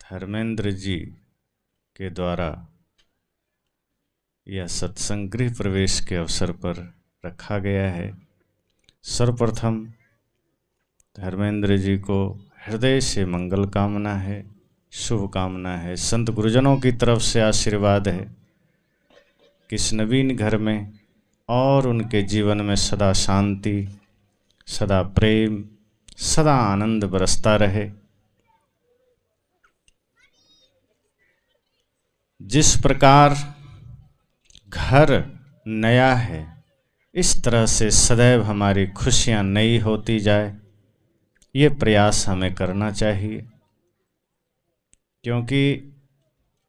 धर्मेंद्र जी के द्वारा यह सत्संग गृह प्रवेश के अवसर पर रखा गया है। सर्वप्रथम धर्मेंद्र जी को हृदय से मंगल कामना है, शुभ कामना है, संत गुरुजनों की तरफ से आशीर्वाद है कि इस नवीन घर में और उनके जीवन में सदा शांति, सदा प्रेम, सदा आनंद बरसता रहे। जिस प्रकार घर नया है, इस तरह से सदैव हमारी खुशियां नई होती जाए, ये प्रयास हमें करना चाहिए। क्योंकि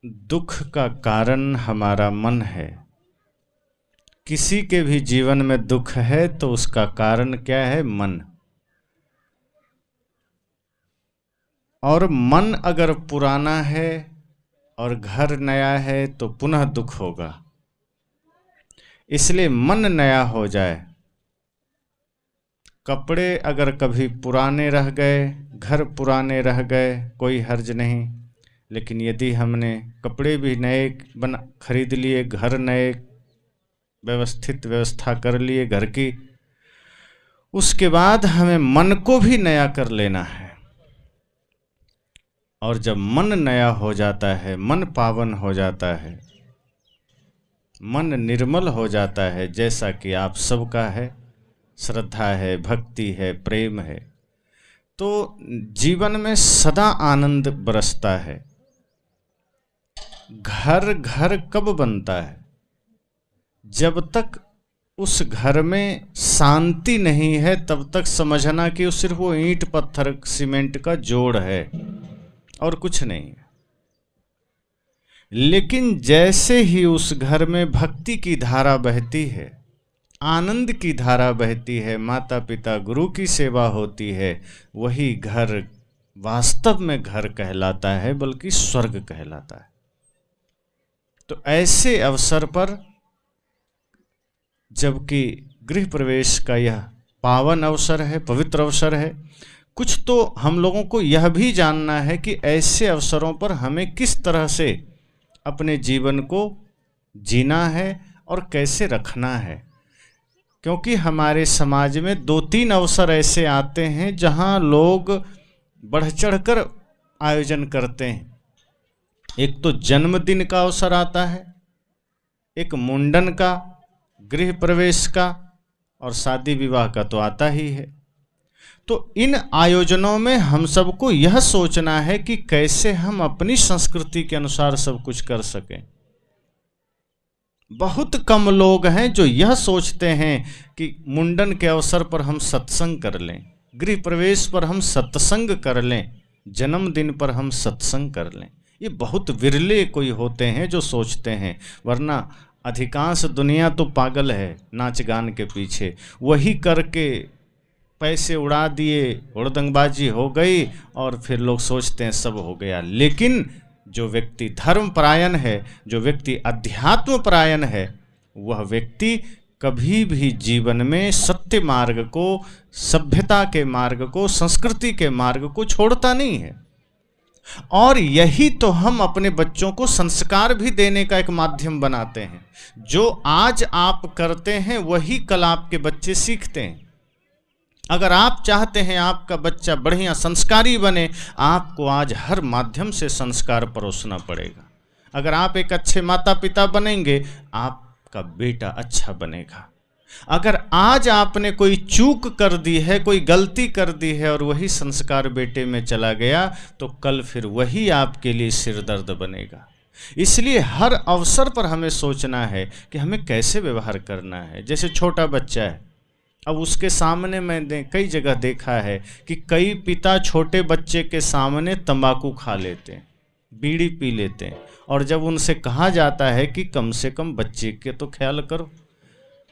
दुख का कारण हमारा मन है। किसी के भी जीवन में दुख है तो उसका कारण क्या है? मन। और मन अगर पुराना है और घर नया है तो पुनः दुख होगा। इसलिए मन नया हो जाए। कपड़े अगर कभी पुराने रह गए, घर पुराने रह गए, कोई हर्ज नहीं। लेकिन यदि हमने कपड़े भी नए खरीद लिए, घर नए व्यवस्था कर लिए घर की, उसके बाद हमें मन को भी नया कर लेना है। और जब मन नया हो जाता है, मन पावन हो जाता है, मन निर्मल हो जाता है, जैसा कि आप सबका है, श्रद्धा है, भक्ति है, प्रेम है, तो जीवन में सदा आनंद बरसता है। घर कब बनता है? जब तक उस घर में शांति नहीं है तब तक समझना कि सिर्फ वो ईंट पत्थर सीमेंट का जोड़ है और कुछ नहीं है। लेकिन जैसे ही उस घर में भक्ति की धारा बहती है, आनंद की धारा बहती है, माता पिता गुरु की सेवा होती है, वही घर वास्तव में घर कहलाता है, बल्कि स्वर्ग कहलाता है। तो ऐसे अवसर पर, जबकि गृह प्रवेश का यह पावन अवसर है, पवित्र अवसर है, कुछ तो हम लोगों को यह भी जानना है कि ऐसे अवसरों पर हमें किस तरह से अपने जीवन को जीना है और कैसे रखना है। क्योंकि हमारे समाज में 2-3 अवसर ऐसे आते हैं जहां लोग बढ़ चढ़कर आयोजन करते हैं। एक तो जन्मदिन का अवसर आता है, एक मुंडन का, गृह प्रवेश का, और शादी विवाह का तो आता ही है। तो इन आयोजनों में हम सबको यह सोचना है कि कैसे हम अपनी संस्कृति के अनुसार सब कुछ कर सकें। बहुत कम लोग हैं जो यह सोचते हैं कि मुंडन के अवसर पर हम सत्संग कर लें, गृह प्रवेश पर हम सत्संग कर लें, जन्मदिन पर हम सत्संग कर लें। ये बहुत विरले कोई होते हैं जो सोचते हैं, वरना अधिकांश दुनिया तो पागल है नाच गान के पीछे। वही करके पैसे उड़ा दिए, हुड़दंगबाजी हो गई और फिर लोग सोचते हैं सब हो गया। लेकिन जो व्यक्ति धर्म परायण है, जो व्यक्ति अध्यात्म परायण है, वह व्यक्ति कभी भी जीवन में सत्य मार्ग को, सभ्यता के मार्ग को, संस्कृति के मार्ग को छोड़ता नहीं है। और यही तो हम अपने बच्चों को संस्कार भी देने का एक माध्यम बनाते हैं। जो आज आप करते हैं वही कल आपके बच्चे सीखते हैं। अगर आप चाहते हैं आपका बच्चा बढ़िया संस्कारी बने, आपको आज हर माध्यम से संस्कार परोसना पड़ेगा। अगर आप एक अच्छे माता पिता बनेंगे, आपका बेटा अच्छा बनेगा। अगर आज आपने कोई चूक कर दी है, कोई गलती कर दी है और वही संस्कार बेटे में चला गया, तो कल फिर वही आपके लिए सिरदर्द बनेगा। इसलिए हर अवसर पर हमें सोचना है कि हमें कैसे व्यवहार करना है। जैसे छोटा बच्चा है, अब उसके सामने मैंने कई जगह देखा है कि कई पिता छोटे बच्चे के सामने तंबाकू खा लेते हैं, बीड़ी पी लेते हैं, और जब उनसे कहा जाता है कि कम से कम बच्चे के तो ख्याल करो,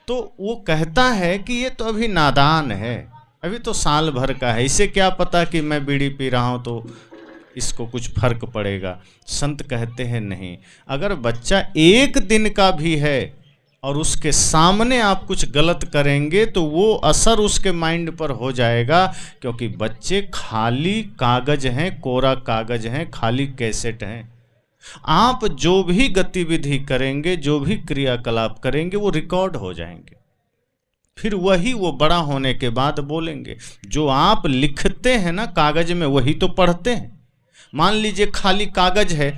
तो वो कहता है कि ये तो अभी नादान है, अभी तो साल भर का है, इसे क्या पता कि मैं बीड़ी पी रहा हूँ तो इसको कुछ फर्क पड़ेगा। संत कहते हैं नहीं, अगर बच्चा 1 दिन का भी है और उसके सामने आप कुछ गलत करेंगे तो वो असर उसके माइंड पर हो जाएगा, क्योंकि बच्चे खाली कागज हैं, कोरा कागज हैं, खाली कैसेट हैं। आप जो भी गतिविधि करेंगे, जो भी क्रियाकलाप करेंगे, वो रिकॉर्ड हो जाएंगे। फिर वही वो बड़ा होने के बाद बोलेंगे। जो आप लिखते हैं ना कागज में, वही तो पढ़ते हैं। मान लीजिए खाली कागज है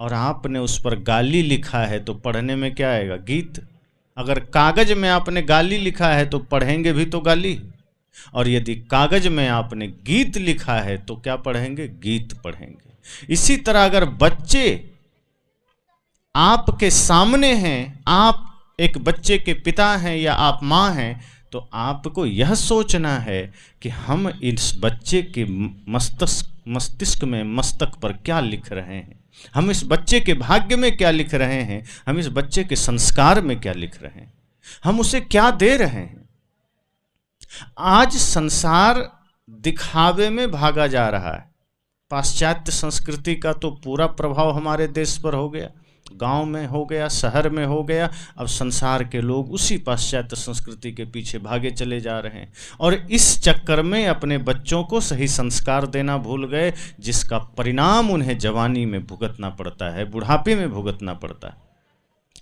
और आपने उस पर गाली लिखा है, तो पढ़ने में क्या आएगा? गीत। अगर कागज में आपने गाली लिखा है तो पढ़ेंगे भी तो गाली, और यदि कागज में आपने गीत लिखा है तो क्या पढ़ेंगे? गीत पढ़ेंगे। इसी तरह अगर बच्चे आपके सामने हैं, आप एक बच्चे के पिता हैं या आप माँ हैं, तो आपको यह सोचना है कि हम इस बच्चे के मस्तिष्क में, मस्तक पर क्या लिख रहे हैं, हम इस बच्चे के भाग्य में क्या लिख रहे हैं, हम इस बच्चे के संस्कार में क्या लिख रहे हैं, हम उसे क्या दे रहे हैं। आज संसार दिखावे में भागा जा रहा है। पाश्चात्य संस्कृति का तो पूरा प्रभाव हमारे देश पर हो गया, गांव में हो गया, शहर में हो गया। अब संसार के लोग उसी पाश्चात्य संस्कृति के पीछे भागे चले जा रहे हैं और इस चक्कर में अपने बच्चों को सही संस्कार देना भूल गए, जिसका परिणाम उन्हें जवानी में भुगतना पड़ता है, बुढ़ापे में भुगतना पड़ता है।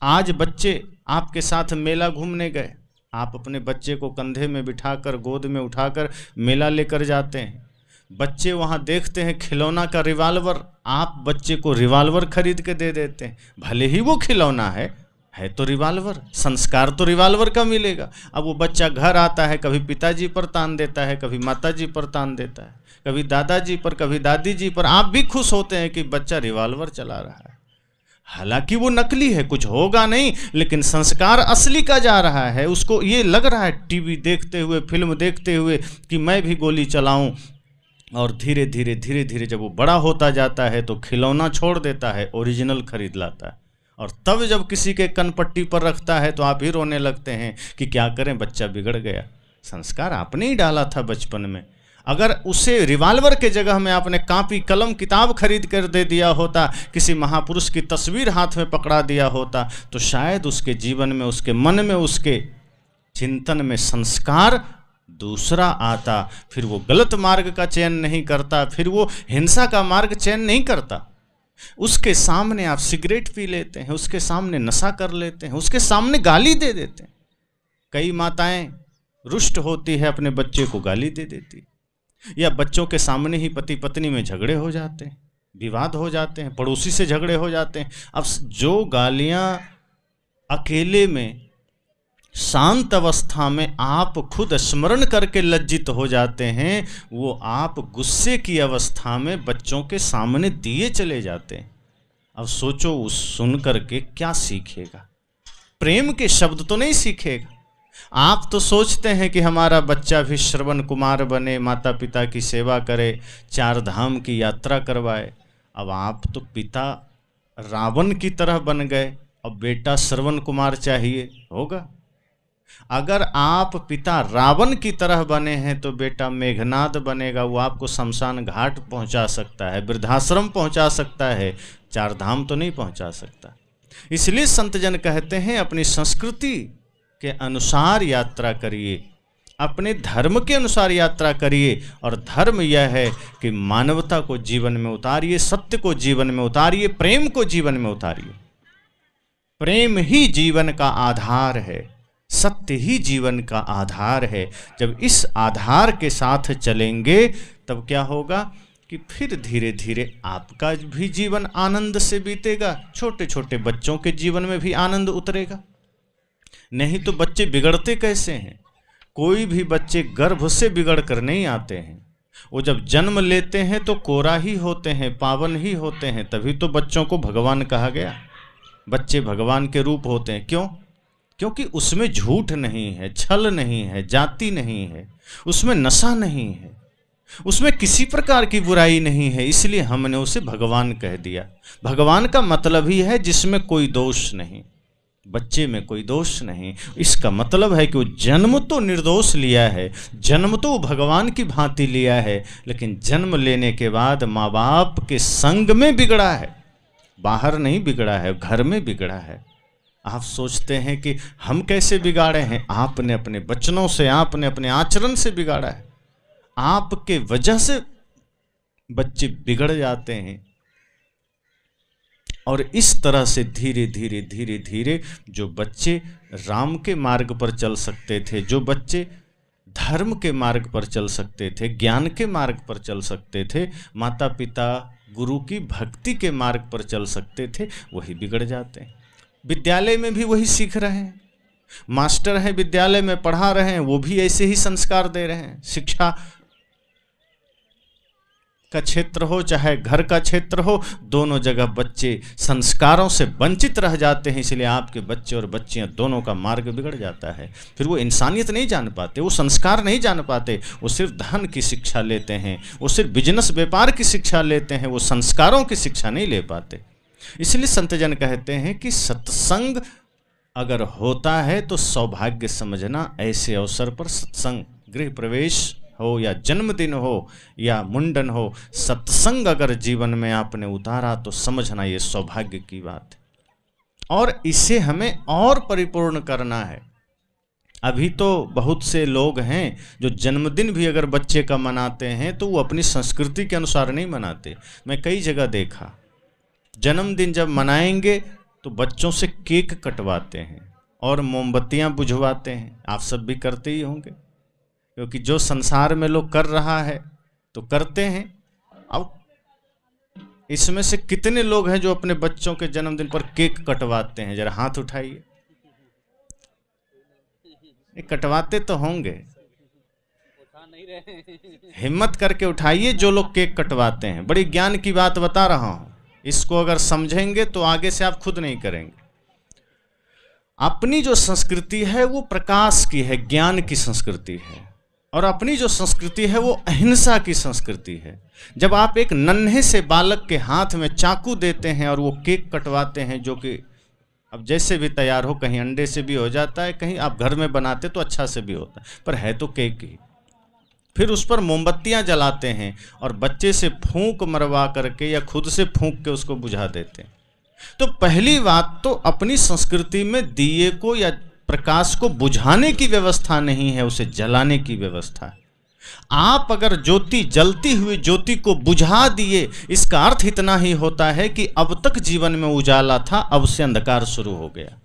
आज बच्चे आपके साथ मेला घूमने गए, आप अपने बच्चे को कंधे में बिठाकर, गोद में उठाकर मेला लेकर जाते हैं। बच्चे वहाँ देखते हैं खिलौना का रिवाल्वर, आप बच्चे को रिवाल्वर खरीद के दे देते हैं। भले ही वो खिलौना है तो रिवाल्वर, संस्कार तो रिवाल्वर का मिलेगा। अब वो बच्चा घर आता है, कभी पिताजी पर तान देता है, कभी माताजी पर तान देता है, कभी दादाजी पर, कभी दादी जी पर। आप भी खुश होते हैं कि बच्चा रिवाल्वर चला रहा है, हालांकि वो नकली है, कुछ होगा नहीं, लेकिन संस्कार असली का जा रहा है। उसको ये लग रहा है टीवी देखते हुए, फिल्म देखते हुए कि मैं भी गोली चलाऊं, और धीरे धीरे जब वो बड़ा होता जाता है तो खिलौना छोड़ देता है, ओरिजिनल खरीद लाता है। और तब जब किसी के कनपट्टी पर रखता है तो आप ही रोने लगते हैं कि क्या करें, बच्चा बिगड़ गया। संस्कार आपने ही डाला था बचपन में। अगर उसे रिवाल्वर के जगह में आपने कापी, कलम, किताब खरीद कर दे दिया होता, किसी महापुरुष की तस्वीर हाथ में पकड़ा दिया होता, तो शायद उसके जीवन में, उसके मन में, उसके चिंतन में संस्कार दूसरा आता। फिर वो गलत मार्ग का चयन नहीं करता, फिर वो हिंसा का मार्ग चयन नहीं करता। उसके सामने आप सिगरेट पी लेते हैं, उसके सामने नशा कर लेते हैं, उसके सामने गाली दे देते हैं। कई माताएं रुष्ट होती है, अपने बच्चे को गाली दे देती, या बच्चों के सामने ही पति पत्नी में झगड़े हो जाते हैं, विवाद हो जाते हैं, पड़ोसी से झगड़े हो जाते हैं। अब जो गालियां अकेले में, शांत अवस्था में आप खुद स्मरण करके लज्जित हो जाते हैं, वो आप गुस्से की अवस्था में बच्चों के सामने दिए चले जाते हैं। अब सोचो उस सुन करके क्या सीखेगा? प्रेम के शब्द तो नहीं सीखेगा। आप तो सोचते हैं कि हमारा बच्चा भी श्रवण कुमार बने, माता पिता की सेवा करे, 4 धाम की यात्रा करवाए। अब आप तो पिता रावण की तरह बन गए, अब बेटा श्रवण कुमार चाहिए, होगा? अगर आप पिता रावण की तरह बने हैं तो बेटा मेघनाद बनेगा। वो आपको शमशान घाट पहुंचा सकता है, वृद्धाश्रम पहुंचा सकता है, 4 धाम तो नहीं पहुंचा सकता। इसलिए संतजन कहते हैं अपनी संस्कृति के अनुसार यात्रा करिए, अपने धर्म के अनुसार यात्रा करिए। और धर्म यह है कि मानवता को जीवन में उतारिए, सत्य को जीवन में उतारिए, प्रेम को जीवन में उतारिए। प्रेम ही जीवन का आधार है, सत्य ही जीवन का आधार है। जब इस आधार के साथ चलेंगे तब क्या होगा कि फिर धीरे धीरे आपका भी जीवन आनंद से बीतेगा, छोटे छोटे बच्चों के जीवन में भी आनंद उतरेगा। नहीं तो बच्चे बिगड़ते कैसे हैं? कोई भी बच्चे गर्भ से बिगड़ कर नहीं आते हैं। वो जब जन्म लेते हैं तो कोरा ही होते हैं, पावन ही होते हैं, तभी तो बच्चों को भगवान कहा गया। बच्चे भगवान के रूप होते हैं। क्यों? क्योंकि उसमें झूठ नहीं है, छल नहीं है, जाति नहीं है, उसमें नशा नहीं है, उसमें किसी प्रकार की बुराई नहीं है, इसलिए हमने उसे भगवान कह दिया। भगवान का मतलब ही है जिसमें कोई दोष नहीं, बच्चे में कोई दोष नहीं। इसका मतलब है कि वो जन्म तो निर्दोष लिया है, जन्म तो भगवान की भांति लिया है, लेकिन जन्म लेने के बाद माँ बाप के संग में बिगड़ा है, बाहर नहीं बिगड़ा है, घर में बिगड़ा है। आप सोचते हैं कि हम कैसे बिगाड़े हैं? आपने अपने वचनों से, आपने अपने आचरण से बिगाड़ा है। आपके वजह से बच्चे बिगड़ जाते हैं। और इस तरह से धीरे धीरे धीरे धीरे जो बच्चे राम के मार्ग पर चल सकते थे, जो बच्चे धर्म के मार्ग पर चल सकते थे, ज्ञान के मार्ग पर चल सकते थे, माता पिता गुरु की भक्ति के मार्ग पर चल सकते थे, वही बिगड़ जाते हैं। विद्यालय में भी वही सीख रहे हैं। मास्टर हैं, विद्यालय में पढ़ा रहे हैं, वो भी ऐसे ही संस्कार दे रहे हैं। शिक्षा का क्षेत्र हो चाहे घर का क्षेत्र हो, दोनों जगह बच्चे संस्कारों से वंचित रह जाते हैं। इसलिए आपके बच्चे और बच्चियां दोनों का मार्ग बिगड़ जाता है। फिर वो इंसानियत नहीं जान पाते, वो संस्कार नहीं जान पाते। वो सिर्फ धन की शिक्षा लेते हैं, वो सिर्फ बिजनेस व्यापार की शिक्षा लेते हैं, वो संस्कारों की शिक्षा नहीं ले पाते। इसलिए संतजन कहते हैं कि सत्संग अगर होता है तो सौभाग्य समझना। ऐसे अवसर पर सत्संग, गृह प्रवेश हो या जन्मदिन हो या मुंडन हो, सत्संग अगर जीवन में आपने उतारा तो समझना ये सौभाग्य की बात है। और इसे हमें और परिपूर्ण करना है। अभी तो बहुत से लोग हैं जो जन्मदिन भी अगर बच्चे का मनाते हैं तो वो अपनी संस्कृति के अनुसार नहीं मनाते। मैं कई जगह देखा, जन्मदिन जब मनाएंगे तो बच्चों से केक कटवाते हैं और मोमबत्तियां बुझवाते हैं। आप सब भी करते ही होंगे, क्योंकि जो संसार में लोग कर रहा है तो करते हैं। अब इसमें से कितने लोग हैं जो अपने बच्चों के जन्मदिन पर केक कटवाते हैं? जरा हाथ उठाइए। कटवाते तो होंगे, हिम्मत करके उठाइए जो लोग केक कटवाते हैं। बड़ी ज्ञान की बात बता रहा हूं, इसको अगर समझेंगे तो आगे से आप खुद नहीं करेंगे। अपनी जो संस्कृति है वो प्रकाश की है, ज्ञान की संस्कृति है। और अपनी जो संस्कृति है वो अहिंसा की संस्कृति है। जब आप एक नन्हे से बालक के हाथ में चाकू देते हैं और वो केक कटवाते हैं, जो कि अब जैसे भी तैयार हो, कहीं अंडे से भी हो जाता है, कहीं आप घर में बनाते तो अच्छा से भी होता है, पर है तो केक ही। फिर उस पर मोमबत्तियां जलाते हैं और बच्चे से फूंक मरवा करके या खुद से फूंक के उसको बुझा देते हैं। तो पहली बात तो अपनी संस्कृति में दिए को या प्रकाश को बुझाने की व्यवस्था नहीं है, उसे जलाने की व्यवस्था है। आप अगर ज्योति, जलती हुई ज्योति को बुझा दिए, इसका अर्थ इतना ही होता है कि अब तक जीवन में उजाला था, अब से अंधकार शुरू हो गया।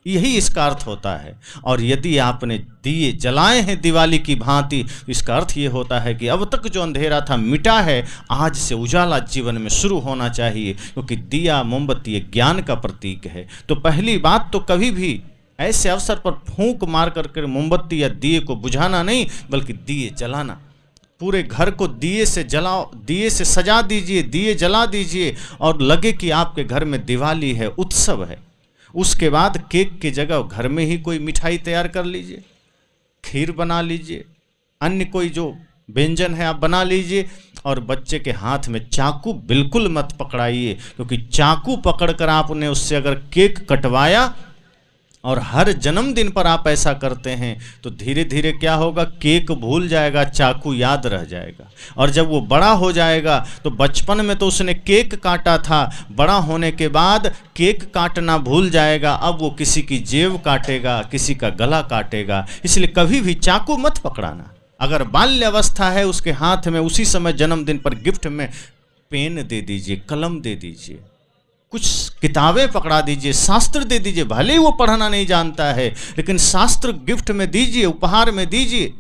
यही इसका अर्थ होता है। और यदि आपने दिए जलाए हैं दिवाली की भांति, तो इसका अर्थ ये होता है कि अब तक जो अंधेरा था मिटा है, आज से उजाला जीवन में शुरू होना चाहिए, क्योंकि दिया मोमबत्ती ज्ञान का प्रतीक है। तो पहली बात तो कभी भी ऐसे अवसर पर फूंक मार करके मोमबत्ती या दिए को बुझाना नहीं, बल्कि दिए जलाना। पूरे घर को दिए से जलाओ, दिए से सजा दीजिए, दिए जला दीजिए और लगे कि आपके घर में दिवाली है, उत्सव है। उसके बाद केक की जगह घर में ही कोई मिठाई तैयार कर लीजिए, खीर बना लीजिए, अन्य कोई जो व्यंजन है आप बना लीजिए। और बच्चे के हाथ में चाकू बिल्कुल मत पकड़ाइए, क्योंकि चाकू पकड़कर आपने उससे अगर केक कटवाया और हर जन्मदिन पर आप ऐसा करते हैं तो धीरे धीरे क्या होगा, केक भूल जाएगा, चाकू याद रह जाएगा। और जब वो बड़ा हो जाएगा तो बचपन में तो उसने केक काटा था, बड़ा होने के बाद केक काटना भूल जाएगा, अब वो किसी की जेब काटेगा, किसी का गला काटेगा। इसलिए कभी भी चाकू मत पकड़ाना। अगर बाल्य अवस्था है, उसके हाथ में उसी समय जन्मदिन पर गिफ्ट में पेन दे दीजिए, कलम दे दीजिए, कुछ किताबें पकड़ा दीजिए, शास्त्र दे दीजिए। भले ही वो पढ़ना नहीं जानता है, लेकिन शास्त्र गिफ्ट में दीजिए, उपहार में दीजिए,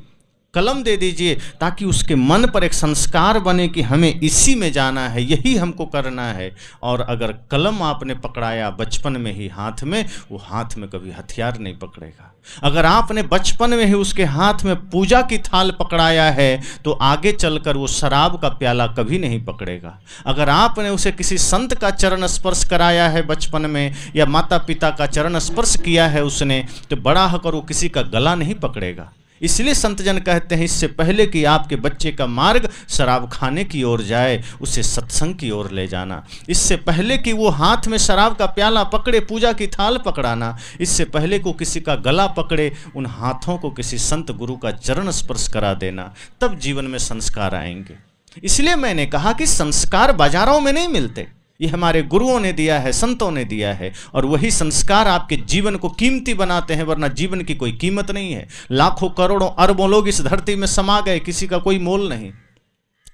कलम दे दीजिए, ताकि उसके मन पर एक संस्कार बने कि हमें इसी में जाना है, यही हमको करना है। और अगर कलम आपने पकड़ाया बचपन में ही हाथ में, वो हाथ में कभी हथियार नहीं पकड़ेगा। अगर आपने बचपन में ही उसके हाथ में पूजा की थाल पकड़ाया है तो आगे चलकर वो शराब का प्याला कभी नहीं पकड़ेगा। अगर आपने उसे किसी संत का चरण स्पर्श कराया है बचपन में, या माता पिता का चरण स्पर्श किया है उसने, तो बड़ा होकर वो किसी का गला नहीं पकड़ेगा। इसलिए संतजन कहते हैं, इससे पहले कि आपके बच्चे का मार्ग शराब खाने की ओर जाए, उसे सत्संग की ओर ले जाना। इससे पहले कि वो हाथ में शराब का प्याला पकड़े, पूजा की थाल पकड़ाना। इससे पहले को किसी का गला पकड़े, उन हाथों को किसी संत गुरु का चरण स्पर्श करा देना, तब जीवन में संस्कार आएंगे। इसलिए मैंने कहा कि संस्कार बाजारों में नहीं मिलते, ये हमारे गुरुओं ने दिया है, संतों ने दिया है, और वही संस्कार आपके जीवन को कीमती बनाते हैं, वरना जीवन की कोई कीमत नहीं है। लाखों करोड़ों अरबों लोग इस धरती में समा गए, किसी का कोई मोल नहीं।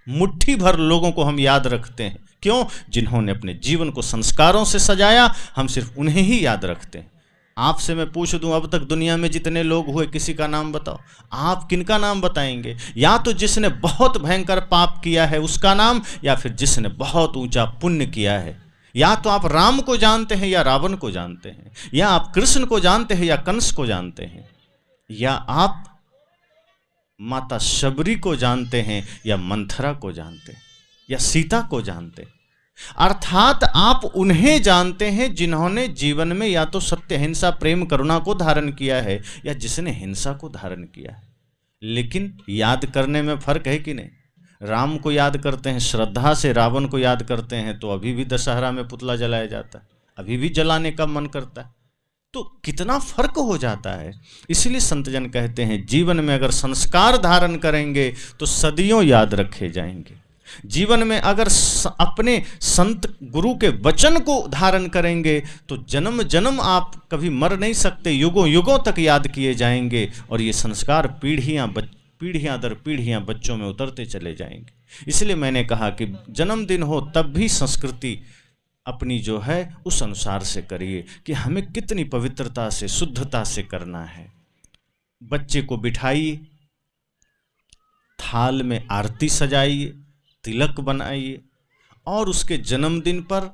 मुट्ठी भर लोगों को हम याद रखते हैं, क्यों? जिन्होंने अपने जीवन को संस्कारों से सजाया, हम सिर्फ उन्हें ही याद रखते हैं। आपसे मैं पूछ दूं, अब तक दुनिया में जितने लोग हुए, किसी का नाम बताओ। आप किनका नाम बताएंगे? या तो जिसने बहुत भयंकर पाप किया है उसका नाम, या फिर जिसने बहुत ऊंचा पुण्य किया है। या तो आप राम को जानते हैं या रावण को जानते हैं, या आप कृष्ण को जानते हैं या कंस को जानते हैं, या आप माता शबरी को जानते हैं या मंथरा को जानते हैं, या सीता को जानते हैं। अर्थात आप उन्हें जानते हैं जिन्होंने जीवन में या तो सत्य, हिंसा, प्रेम, करुणा को धारण किया है, या जिसने हिंसा को धारण किया है। लेकिन याद करने में फर्क है कि नहीं? राम को याद करते हैं श्रद्धा से, रावण को याद करते हैं तो अभी भी दशहरा में पुतला जलाया जाता है, अभी भी जलाने का मन करता है। तो कितना फर्क हो जाता है। इसलिए संतजन कहते हैं, जीवन में अगर संस्कार धारण करेंगे तो सदियों याद रखे जाएंगे। जीवन में अगर अपने संत गुरु के वचन को धारण करेंगे तो जन्म जन्म आप कभी मर नहीं सकते, युगों युगों तक याद किए जाएंगे, और ये संस्कार पीढ़ियां दर पीढ़ियां बच्चों में उतरते चले जाएंगे। इसलिए मैंने कहा कि जन्मदिन हो तब भी संस्कृति अपनी जो है उस अनुसार से करिए कि हमें कितनी पवित्रता से, शुद्धता से करना है। बच्चे को बिठाइए, थाल में आरती सजाइए, तिलक बनाइए, और उसके जन्मदिन पर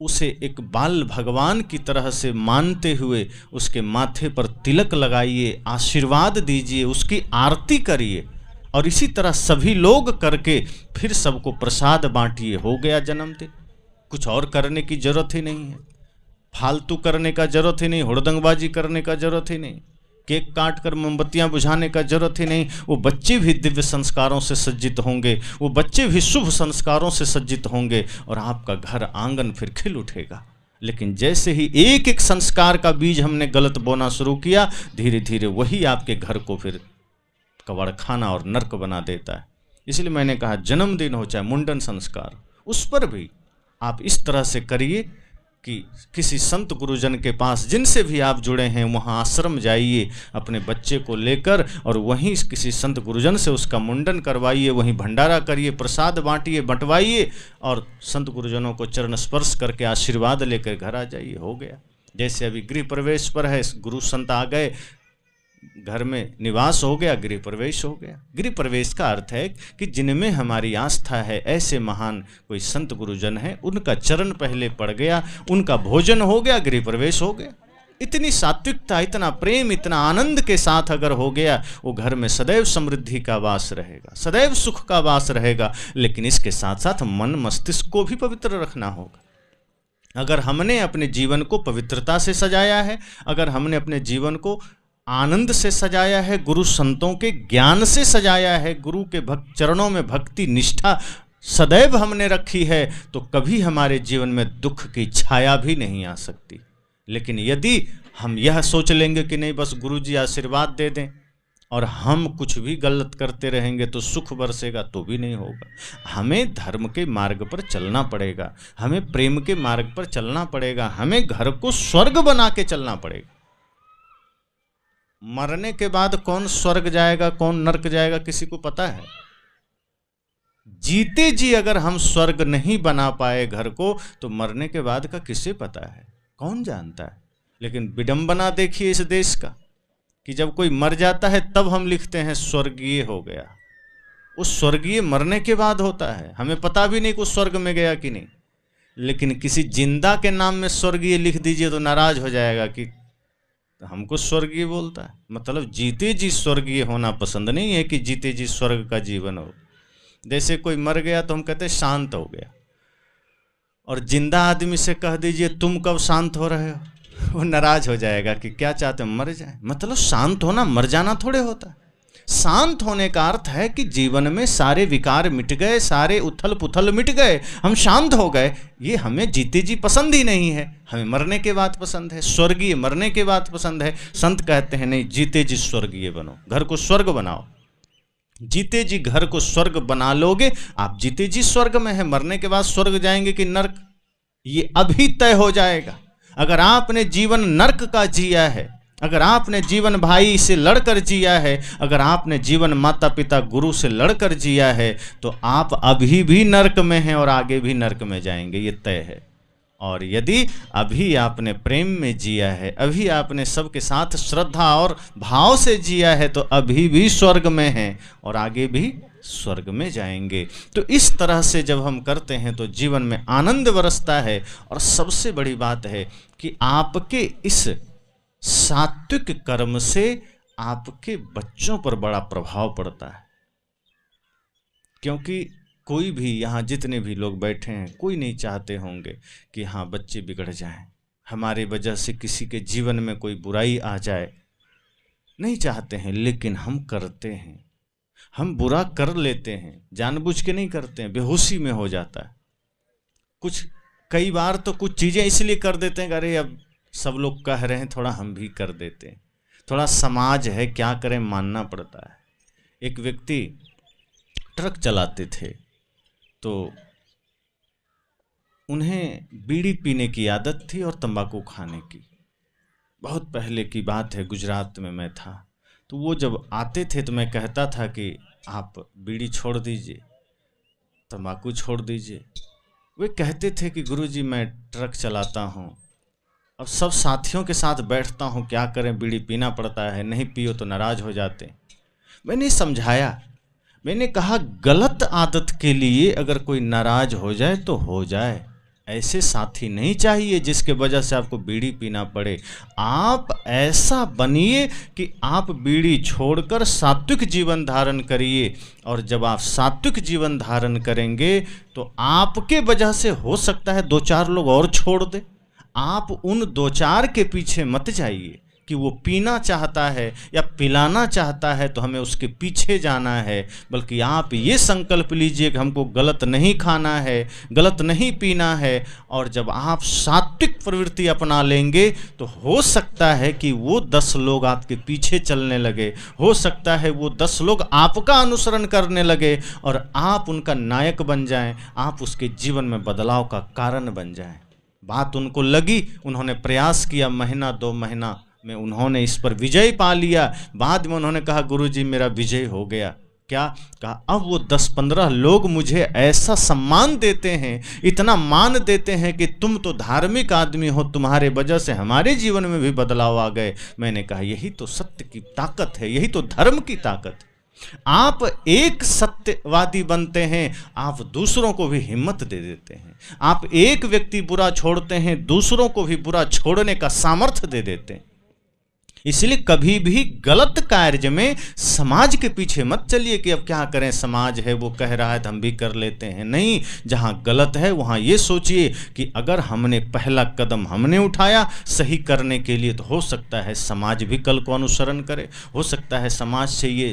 उसे एक बाल भगवान की तरह से मानते हुए उसके माथे पर तिलक लगाइए, आशीर्वाद दीजिए, उसकी आरती करिए, और इसी तरह सभी लोग करके फिर सबको प्रसाद बांटिए। हो गया जन्मदिन। कुछ और करने की जरूरत ही नहीं है, फालतू करने का जरूरत ही नहीं, हुड़दंगबाजी करने का जरूरत ही नहीं, केक काट कर मोमबत्तियां बुझाने का जरूरत ही नहीं। वो बच्चे भी दिव्य संस्कारों से सज्जित होंगे, वो बच्चे भी शुभ संस्कारों से सज्जित होंगे, और आपका घर आंगन फिर खिल उठेगा। लेकिन जैसे ही एक एक संस्कार का बीज हमने गलत बोना शुरू किया, धीरे धीरे वही आपके घर को फिर कबाड़खाना और नर्क बना देता है। इसलिए मैंने कहा, जन्मदिन हो चाहे मुंडन संस्कार, उस पर भी आप इस तरह से करिए कि किसी संत गुरुजन के पास, जिनसे भी आप जुड़े हैं, वहाँ आश्रम जाइए अपने बच्चे को लेकर, और वहीं किसी संत गुरुजन से उसका मुंडन करवाइए, वहीं भंडारा करिए, प्रसाद बांटिए, बंटवाइए, और संत गुरुजनों को चरण स्पर्श करके आशीर्वाद लेकर घर आ जाइए। हो गया। जैसे अभी गृह प्रवेश पर है, गुरु संत आ गए, घर में निवास हो गया, गृह प्रवेश हो गया। गृह प्रवेश का अर्थ है कि जिनमें हमारी आस्था है, ऐसे महान कोई संत गुरुजन है, उनका चरण पहले पड़ गया, उनका भोजन हो गया, गृह प्रवेश हो गया। इतनी सात्विकता, इतना प्रेम, इतना आनंद के साथ अगर हो गया, वो घर में सदैव समृद्धि का वास रहेगा, सदैव सुख का वास रहेगा। लेकिन इसके साथ साथ मन मस्तिष्क को भी पवित्र रखना होगा। अगर हमने अपने जीवन को पवित्रता से सजाया है, अगर हमने अपने जीवन को आनंद से सजाया है, गुरु संतों के ज्ञान से सजाया है, गुरु के चरणों में भक्ति निष्ठा सदैव हमने रखी है, तो कभी हमारे जीवन में दुख की छाया भी नहीं आ सकती। लेकिन यदि हम यह सोच लेंगे कि नहीं, बस गुरु जी आशीर्वाद दे दें और हम कुछ भी गलत करते रहेंगे तो सुख बरसेगा, तो भी नहीं होगा। हमें धर्म के मार्ग पर चलना पड़ेगा, हमें प्रेम के मार्ग पर चलना पड़ेगा, हमें घर को स्वर्ग बना के चलना पड़ेगा। मरने के बाद कौन स्वर्ग जाएगा, कौन नरक जाएगा, किसी को पता है? जीते जी अगर हम स्वर्ग नहीं बना पाए घर को, तो मरने के बाद का किसे पता है, कौन जानता है। लेकिन विडंबना देखिए इस देश का, कि जब कोई मर जाता है तब हम लिखते हैं स्वर्गीय हो गया। उस स्वर्गीय मरने के बाद होता है, हमें पता भी नहीं कि उस स्वर्ग में गया कि नहीं। लेकिन किसी जिंदा के नाम में स्वर्गीय लिख दीजिए तो नाराज हो जाएगा कि हमको स्वर्गीय बोलता है। मतलब जीते जी स्वर्गीय होना पसंद नहीं है कि जीते जी स्वर्ग का जीवन हो। जैसे कोई मर गया तो हम कहते हैं शांत हो गया, और जिंदा आदमी से कह दीजिए तुम कब शांत हो रहे हो, वो नाराज हो जाएगा कि क्या चाहते हैं, मर जाए। मतलब शांत होना मर जाना थोड़े होता है। शांत होने का अर्थ है कि जीवन में सारे विकार मिट गए, सारे उथल पुथल मिट गए, हम शांत हो गए। ये हमें जीते जी पसंद ही नहीं है, हमें मरने के बाद पसंद है, स्वर्गीय मरने के बाद पसंद है। संत कहते हैं नहीं, जीते जी स्वर्गीय बनो, घर को स्वर्ग बनाओ। जीते जी घर को स्वर्ग बना लोगे, आप जीते जी स्वर्ग में है। मरने के बाद स्वर्ग जाएंगे कि नर्क, ये अभी तय हो जाएगा। अगर आपने जीवन नरक का जिया है, अगर आपने जीवन भाई से लड़कर जिया है, अगर आपने जीवन माता पिता गुरु से लड़कर जिया है, तो आप अभी भी नरक में हैं और आगे भी नरक में जाएंगे, ये तय है। और यदि अभी आपने प्रेम में जिया है, अभी आपने सबके साथ श्रद्धा और भाव से जिया है, तो अभी भी स्वर्ग में हैं और आगे भी स्वर्ग में जाएंगे। तो इस तरह से जब हम करते हैं तो जीवन में आनंद बरसता है। और सबसे बड़ी बात है कि आपके इस सात्विक कर्म से आपके बच्चों पर बड़ा प्रभाव पड़ता है। क्योंकि कोई भी यहाँ जितने भी लोग बैठे हैं, कोई नहीं चाहते होंगे कि हाँ बच्चे बिगड़ जाएं, हमारे वजह से किसी के जीवन में कोई बुराई आ जाए, नहीं चाहते हैं, लेकिन हम करते हैं। हम बुरा कर लेते हैं, जानबूझ के नहीं करते हैं, बेहोशी में हो जाता है। कुछ कई बार तो कुछ चीज़ें इसलिए कर देते हैं, अरे अब सब लोग कह रहे हैं, थोड़ा हम भी कर देते हैं, थोड़ा समाज है, क्या करें, मानना पड़ता है। एक व्यक्ति ट्रक चलाते थे, तो उन्हें बीड़ी पीने की आदत थी और तंबाकू खाने की। बहुत पहले की बात है, गुजरात में मैं था। तो वो जब आते थे तो मैं कहता था कि आप बीड़ी छोड़ दीजिए, तंबाकू छोड़ दीजिए। वे कहते थे कि गुरुजी मैं ट्रक चलाता हूँ, अब सब साथियों के साथ बैठता हूँ, क्या करें, बीड़ी पीना पड़ता है, नहीं पियो तो नाराज़ हो जाते। मैंने समझाया, मैंने कहा गलत आदत के लिए अगर कोई नाराज़ हो जाए तो हो जाए, ऐसे साथी नहीं चाहिए जिसके वजह से आपको बीड़ी पीना पड़े। आप ऐसा बनिए कि आप बीड़ी छोड़कर सात्विक जीवन धारण करिए, और जब आप सात्विक जीवन धारण करेंगे तो आपके वजह से हो सकता है 2-4 लोग और छोड़ दे। आप उन 2-4 के पीछे मत जाइए कि वो पीना चाहता है या पिलाना चाहता है तो हमें उसके पीछे जाना है, बल्कि आप ये संकल्प लीजिए कि हमको गलत नहीं खाना है, गलत नहीं पीना है। और जब आप सात्विक प्रवृत्ति अपना लेंगे तो हो सकता है कि वो 10 लोग आपके पीछे चलने लगे, हो सकता है वो 10 लोग आपका अनुसरण करने लगे और आप उनका नायक बन जाएं, आप उसके जीवन में बदलाव का कारण बन जाएं। बात उनको लगी, उन्होंने प्रयास किया, महीना 2 महीना में उन्होंने इस पर विजय पा लिया। बाद में उन्होंने कहा गुरुजी मेरा विजय हो गया। क्या कहा, अब वो 10-15 लोग मुझे ऐसा सम्मान देते हैं, इतना मान देते हैं कि तुम तो धार्मिक आदमी हो, तुम्हारे वजह से हमारे जीवन में भी बदलाव आ गए। मैंने कहा यही तो सत्य की ताकत है, यही तो धर्म की ताकत है। आप एक सत्यवादी बनते हैं, आप दूसरों को भी हिम्मत दे देते हैं। आप एक व्यक्ति बुरा छोड़ते हैं, दूसरों को भी बुरा छोड़ने का सामर्थ्य दे देते हैं। इसलिए कभी भी गलत कार्य में समाज के पीछे मत चलिए कि अब क्या करें, समाज है वो कह रहा है तो हम भी कर लेते हैं। नहीं, जहां गलत है वहां ये सोचिए कि अगर हमने पहला कदम हमने उठाया सही करने के लिए, तो हो सकता है समाज भी कल को अनुसरण करे, हो सकता है समाज से ये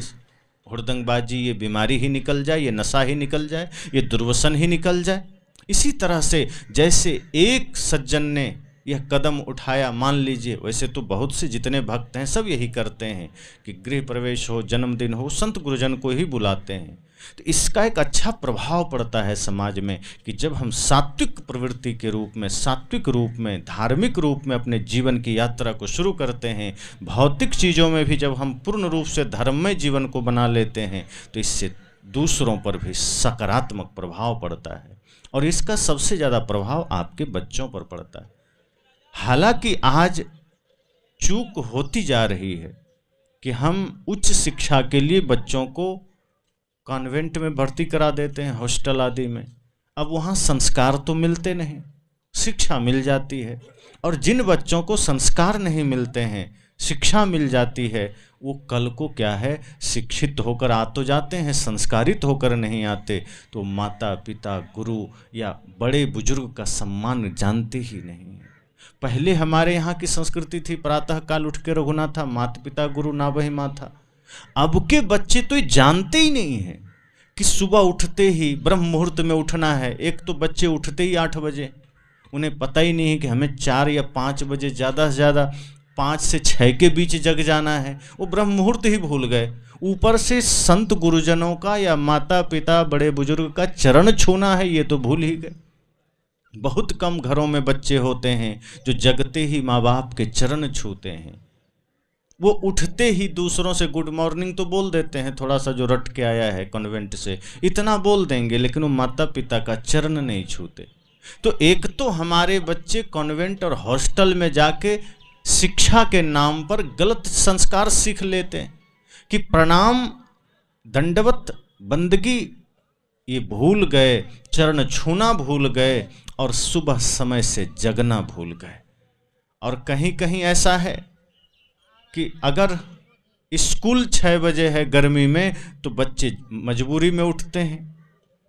हुड़दंगबाजी, ये बीमारी ही निकल जाए, ये नशा ही निकल जाए, ये दुर्व्यसन ही निकल जाए। इसी तरह से जैसे एक सज्जन ने यह कदम उठाया, मान लीजिए, वैसे तो बहुत से जितने भक्त हैं सब यही करते हैं कि गृह प्रवेश हो, जन्मदिन हो, संत गुरुजन को ही बुलाते हैं। तो इसका एक अच्छा प्रभाव पड़ता है समाज में कि जब हम सात्विक प्रवृत्ति के रूप में, सात्विक रूप में, धार्मिक रूप में अपने जीवन की यात्रा को शुरू करते हैं, भौतिक चीज़ों में भी जब हम पूर्ण रूप से धर्ममय जीवन को बना लेते हैं, तो इससे दूसरों पर भी सकारात्मक प्रभाव पड़ता है। और इसका सबसे ज़्यादा प्रभाव आपके बच्चों पर पड़ता है। हालांकि आज चूक होती जा रही है कि हम उच्च शिक्षा के लिए बच्चों को कॉन्वेंट में भर्ती करा देते हैं, हॉस्टल आदि में। अब वहाँ संस्कार तो मिलते नहीं, शिक्षा मिल जाती है। और जिन बच्चों को संस्कार नहीं मिलते हैं, शिक्षा मिल जाती है, वो कल को क्या है, शिक्षित होकर आ तो जाते हैं, संस्कारित होकर नहीं आते। तो माता पिता, गुरु या बड़े बुजुर्ग का सम्मान जानते ही नहीं है। पहले हमारे यहाँ की संस्कृति थी, प्रातः काल उठ के रघुनाथा, माता पिता गुरु ना वही माथा। अब के बच्चे तो ये जानते ही नहीं हैं कि सुबह उठते ही ब्रह्म मुहूर्त में उठना है। एक तो बच्चे उठते ही 8 बजे, उन्हें पता ही नहीं है कि हमें 4 या 5 बजे, ज़्यादा से ज़्यादा 5 से 6 के बीच जग जाना है। वो ब्रह्म मुहूर्त ही भूल गए। ऊपर से संत गुरुजनों का या माता पिता बड़े बुजुर्ग का चरण छूना है, ये तो भूल ही गए। बहुत कम घरों में बच्चे होते हैं जो जगते ही माँ बाप के चरण छूते हैं। वो उठते ही दूसरों से गुड मॉर्निंग तो बोल देते हैं, थोड़ा सा जो रट के आया है कॉन्वेंट से इतना बोल देंगे, लेकिन वो माता पिता का चरण नहीं छूते। तो एक तो हमारे बच्चे कॉन्वेंट और हॉस्टल में जाके शिक्षा के नाम पर गलत संस्कार सीख लेते हैं कि प्रणाम, दंडवत, बंदगी ये भूल गए, चरण छूना भूल गए और सुबह समय से जगना भूल गए। और कहीं कहीं ऐसा है कि अगर स्कूल 6 बजे है गर्मी में तो बच्चे मजबूरी में उठते हैं,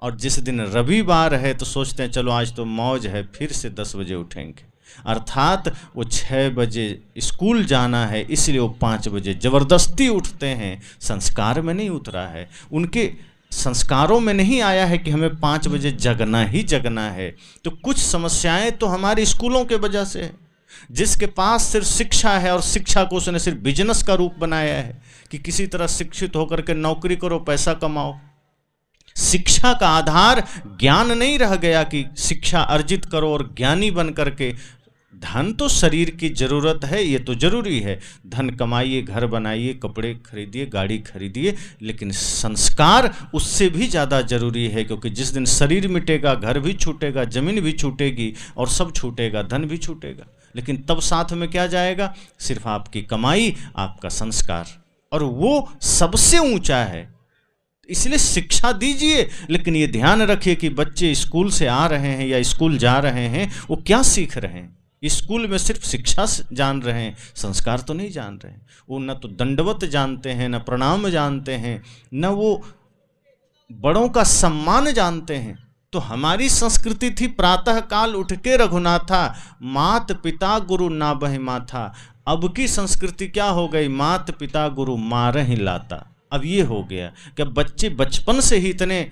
और जिस दिन रविवार है तो सोचते हैं चलो आज तो मौज है, फिर से 10 बजे उठेंगे। अर्थात वो 6 बजे स्कूल जाना है इसलिए वो 5 बजे ज़बरदस्ती उठते हैं। संस्कार में नहीं उतरा है, उनके संस्कारों में नहीं आया है कि हमें 5 बजे जगना ही जगना है। तो कुछ समस्याएं तो हमारे स्कूलों के वजह से है। जिसके पास सिर्फ शिक्षा है और शिक्षा को उसने सिर्फ बिजनेस का रूप बनाया है कि किसी तरह शिक्षित होकर के नौकरी करो, पैसा कमाओ। शिक्षा का आधार ज्ञान नहीं रह गया कि शिक्षा अर्जित करो और ज्ञानी बन करके। धन तो शरीर की जरूरत है, ये तो जरूरी है, धन कमाइए, घर बनाइए, कपड़े खरीदिए, गाड़ी खरीदिए, लेकिन संस्कार उससे भी ज़्यादा जरूरी है। क्योंकि जिस दिन शरीर मिटेगा घर भी छूटेगा, जमीन भी छूटेगी और सब छूटेगा, धन भी छूटेगा, लेकिन तब साथ में क्या जाएगा? सिर्फ आपकी कमाई, आपका संस्कार, और वो सबसे ऊंचा है। इसलिए शिक्षा दीजिए, लेकिन ये ध्यान रखिए कि बच्चे स्कूल से आ रहे हैं या स्कूल जा रहे हैं वो क्या सीख रहे हैं। स्कूल में सिर्फ शिक्षा जान रहे हैं, संस्कार तो नहीं जान रहे हैं। वो न तो दंडवत जानते हैं, न प्रणाम जानते हैं, न वो बड़ों का सम्मान जानते हैं। तो हमारी संस्कृति थी प्रातः काल उठ के रघुनाथा, मात पिता गुरु ना बहि माथा। अब की संस्कृति क्या हो गई? मात पिता गुरु मार ही लाता। अब ये हो गया कि बच्चे बचपन से ही इतने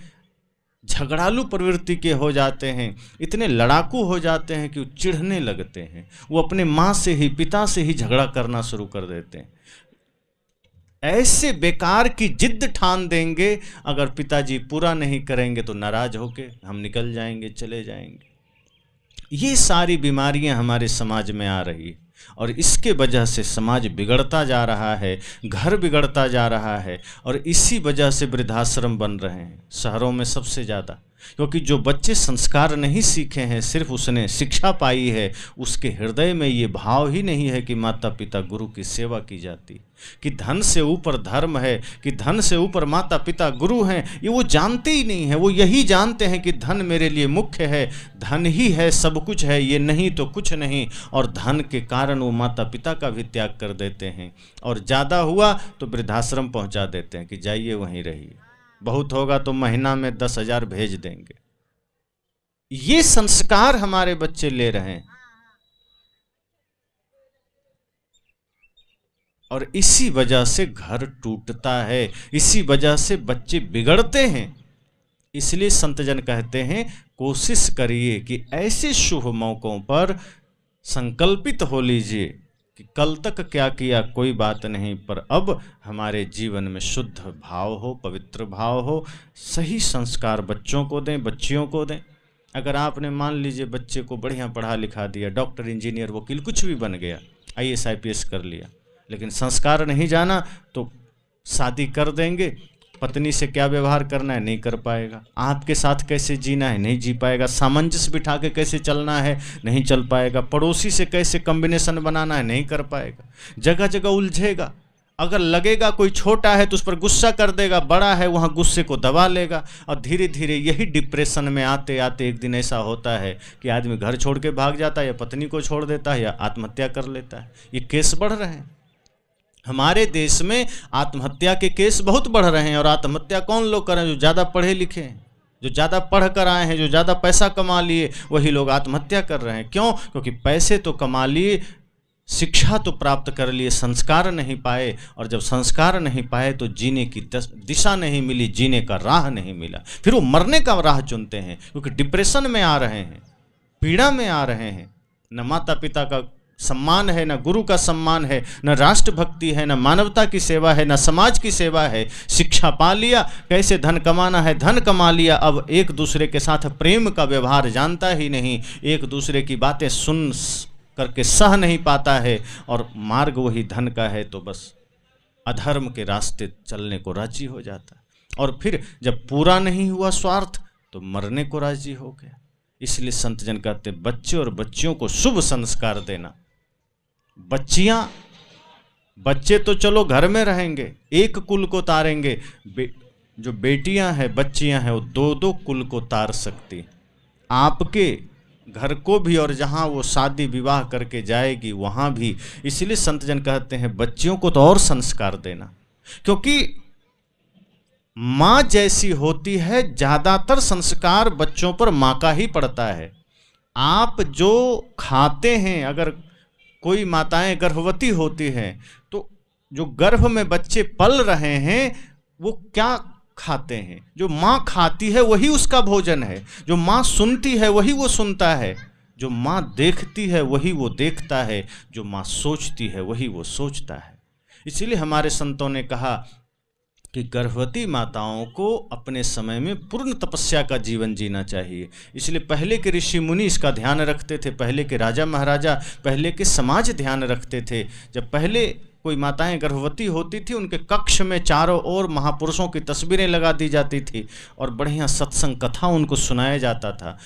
झगड़ालू प्रवृत्ति के हो जाते हैं, इतने लड़ाकू हो जाते हैं कि वो चिढ़ने लगते हैं। वो अपने माँ से ही, पिता से ही झगड़ा करना शुरू कर देते हैं। ऐसे बेकार की जिद ठान देंगे, अगर पिताजी पूरा नहीं करेंगे तो नाराज होके हम निकल जाएंगे, चले जाएंगे। ये सारी बीमारियां हमारे समाज में आ रही है और इसके वजह से समाज बिगड़ता जा रहा है, घर बिगड़ता जा रहा है, और इसी वजह से वृद्धाश्रम बन रहे हैं शहरों में सबसे ज़्यादा। क्योंकि जो बच्चे संस्कार नहीं सीखे हैं, सिर्फ उसने शिक्षा पाई है, उसके हृदय में ये भाव ही नहीं है कि माता पिता गुरु की सेवा की जाती, कि धन से ऊपर धर्म है, कि धन से ऊपर माता पिता गुरु हैं। ये वो जानते ही नहीं है। वो यही जानते हैं कि धन मेरे लिए मुख्य है, धन ही है सब कुछ है, ये नहीं तो कुछ नहीं। और धन के कारण वो माता पिता का भी त्याग कर देते हैं, और ज़्यादा हुआ तो वृद्धाश्रम पहुंचा देते हैं कि जाइए वहीं रहिए, बहुत होगा तो महीना में 10,000 भेज देंगे। ये संस्कार हमारे बच्चे ले रहे हैं, और इसी वजह से घर टूटता है, इसी वजह से बच्चे बिगड़ते हैं। इसलिए संतजन कहते हैं कोशिश करिए कि ऐसे शुभ मौकों पर संकल्पित हो लीजिए कि कल तक क्या किया कोई बात नहीं, पर अब हमारे जीवन में शुद्ध भाव हो, पवित्र भाव हो, सही संस्कार बच्चों को दें, बच्चियों को दें। अगर आपने मान लीजिए बच्चे को बढ़िया पढ़ा लिखा दिया, डॉक्टर, इंजीनियर, वकील, कुछ भी बन गया, IAS IPS कर लिया, लेकिन संस्कार नहीं जाना तो शादी कर देंगे, पत्नी से क्या व्यवहार करना है नहीं कर पाएगा, आपके साथ कैसे जीना है नहीं जी पाएगा, सामंजस्य बिठा के कैसे चलना है नहीं चल पाएगा, पड़ोसी से कैसे कॉम्बिनेशन बनाना है नहीं कर पाएगा, जगह जगह उलझेगा। अगर लगेगा कोई छोटा है तो उस पर गुस्सा कर देगा, बड़ा है वहाँ गुस्से को दबा लेगा, और धीरे धीरे यही डिप्रेशन में आते आते एक दिन ऐसा होता है कि आदमी घर छोड़ के भाग जाता है, या पत्नी को छोड़ देता है, या आत्महत्या कर लेता है। ये केस बढ़ रहे हैं हमारे देश में, आत्महत्या के केस बहुत बढ़ रहे हैं। और आत्महत्या कौन लोग कर रहे हैं? जो ज़्यादा पढ़े लिखे हैं, जो ज़्यादा पढ़ कर आए हैं, जो ज़्यादा पैसा कमा लिए, वही लोग आत्महत्या कर रहे हैं। क्यों? क्योंकि पैसे तो कमा लिए, शिक्षा तो प्राप्त कर लिए, संस्कार नहीं पाए, और जब संस्कार नहीं पाए तो जीने की दिशा नहीं मिली, जीने का राह नहीं मिला, फिर वो मरने का राह चुनते हैं, क्योंकि डिप्रेशन में आ रहे हैं, पीड़ा में आ रहे हैं। न माता पिता का सम्मान है, ना गुरु का सम्मान है, ना राष्ट्रभक्ति है, ना मानवता की सेवा है, ना समाज की सेवा है। शिक्षा पा लिया, कैसे धन कमाना है धन कमा लिया, अब एक दूसरे के साथ प्रेम का व्यवहार जानता ही नहीं, एक दूसरे की बातें सुन करके सह नहीं पाता है, और मार्ग वही धन का है, तो बस अधर्म के रास्ते चलने को राजी हो जाता है। और फिर जब पूरा नहीं हुआ स्वार्थ तो मरने को राजी हो गया। इसलिए संत जन कहते बच्चे और बच्चियों को शुभ संस्कार देना। बच्चे तो चलो घर में रहेंगे, एक कुल को तारेंगे, जो बेटियां हैं बच्चियां हैं वो दो दो कुल को तार सकती, आपके घर को भी और जहाँ वो शादी विवाह करके जाएगी वहाँ भी। इसलिए संत जन कहते हैं बच्चियों को तो और संस्कार देना, क्योंकि माँ जैसी होती है, ज़्यादातर संस्कार बच्चों पर माँ का ही पड़ता है। आप जो खाते हैं, अगर कोई माताएं गर्भवती होती हैं तो जो गर्भ में बच्चे पल रहे हैं वो क्या खाते हैं, जो माँ खाती है वही उसका भोजन है, जो माँ सुनती है वही वो सुनता है, जो माँ देखती है वही वो देखता है, जो माँ सोचती है वही वो सोचता है। इसीलिए हमारे संतों ने कहा कि गर्भवती माताओं को अपने समय में पूर्ण तपस्या का जीवन जीना चाहिए। इसलिए पहले के ऋषि मुनि इसका ध्यान रखते थे, पहले के राजा महाराजा, पहले के समाज ध्यान रखते थे। जब पहले कोई माताएं गर्भवती होती थी, उनके कक्ष में चारों ओर महापुरुषों की तस्वीरें लगा दी जाती थी और बढ़िया सत्संग कथा उनको सुनाया जाता था।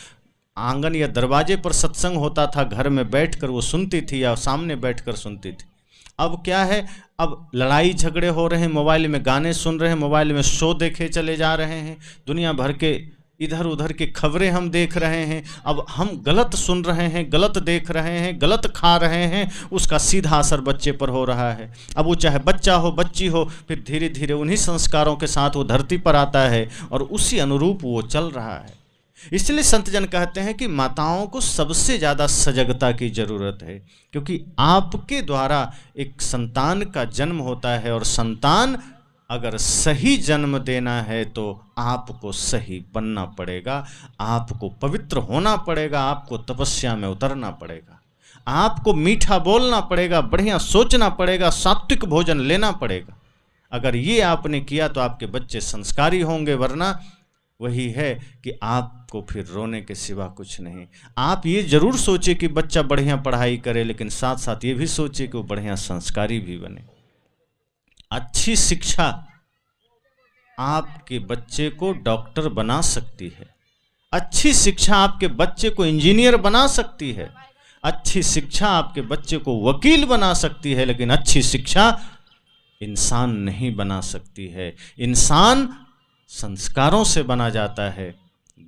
आंगन या दरवाजे पर सत्संग होता था, घर में बैठकर वो सुनती थी या सामने बैठकर सुनती थी। अब क्या है, अब लड़ाई झगड़े हो रहे हैं, मोबाइल में गाने सुन रहे हैं, मोबाइल में शो देखे चले जा रहे हैं, दुनिया भर के इधर उधर की खबरें हम देख रहे हैं। अब हम गलत सुन रहे हैं, गलत देख रहे हैं, गलत खा रहे हैं, उसका सीधा असर बच्चे पर हो रहा है। अब वो चाहे बच्चा हो बच्ची हो, फिर धीरे धीरे उन्हीं संस्कारों के साथ वो धरती पर आता है और उसी अनुरूप वो चल रहा है। इसलिए संत जन कहते हैं कि माताओं को सबसे ज़्यादा सजगता की ज़रूरत है, क्योंकि आपके द्वारा एक संतान का जन्म होता है और संतान अगर सही जन्म देना है तो आपको सही बनना पड़ेगा, आपको पवित्र होना पड़ेगा, आपको तपस्या में उतरना पड़ेगा, आपको मीठा बोलना पड़ेगा, बढ़िया सोचना पड़ेगा, सात्विक भोजन लेना पड़ेगा। अगर ये आपने किया तो आपके बच्चे संस्कारी होंगे, वरना वही है कि आपको फिर रोने के सिवा कुछ नहीं। आप ये जरूर सोचिए कि बच्चा बढ़िया पढ़ाई करे, लेकिन साथ साथ ये भी सोचिए कि वो बढ़िया संस्कारी भी बने। अच्छी शिक्षा आपके बच्चे को डॉक्टर बना सकती है, अच्छी शिक्षा आपके बच्चे को इंजीनियर बना सकती है, अच्छी शिक्षा आपके बच्चे को वकील बना सकती है, लेकिन अच्छी शिक्षा इंसान नहीं बना सकती है। इंसान संस्कारों से बना जाता है,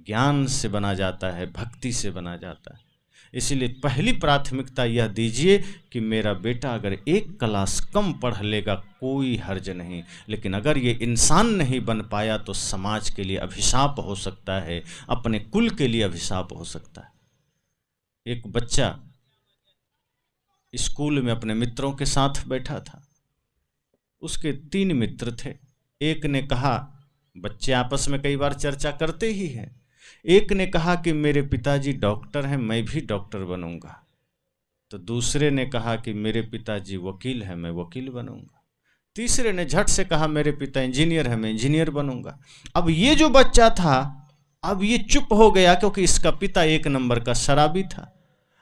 ज्ञान से बना जाता है, भक्ति से बना जाता है। इसलिए पहली प्राथमिकता यह दीजिए कि मेरा बेटा अगर एक क्लास कम पढ़ लेगा कोई हर्ज नहीं, लेकिन अगर ये इंसान नहीं बन पाया तो समाज के लिए अभिशाप हो सकता है, अपने कुल के लिए अभिशाप हो सकता है। एक बच्चा स्कूल में अपने मित्रों के साथ बैठा था, उसके 3 मित्र थे। एक ने कहा, बच्चे आपस में कई बार चर्चा करते ही हैं, एक ने कहा कि मेरे पिताजी डॉक्टर हैं, मैं भी डॉक्टर बनूंगा। तो दूसरे ने कहा कि मेरे पिताजी वकील हैं, मैं वकील बनूंगा। तीसरे ने झट से कहा मेरे पिता इंजीनियर हैं, मैं इंजीनियर बनूंगा। अब ये जो बच्चा था, अब ये चुप हो गया, क्योंकि इसका पिता 1 नंबर का शराबी था।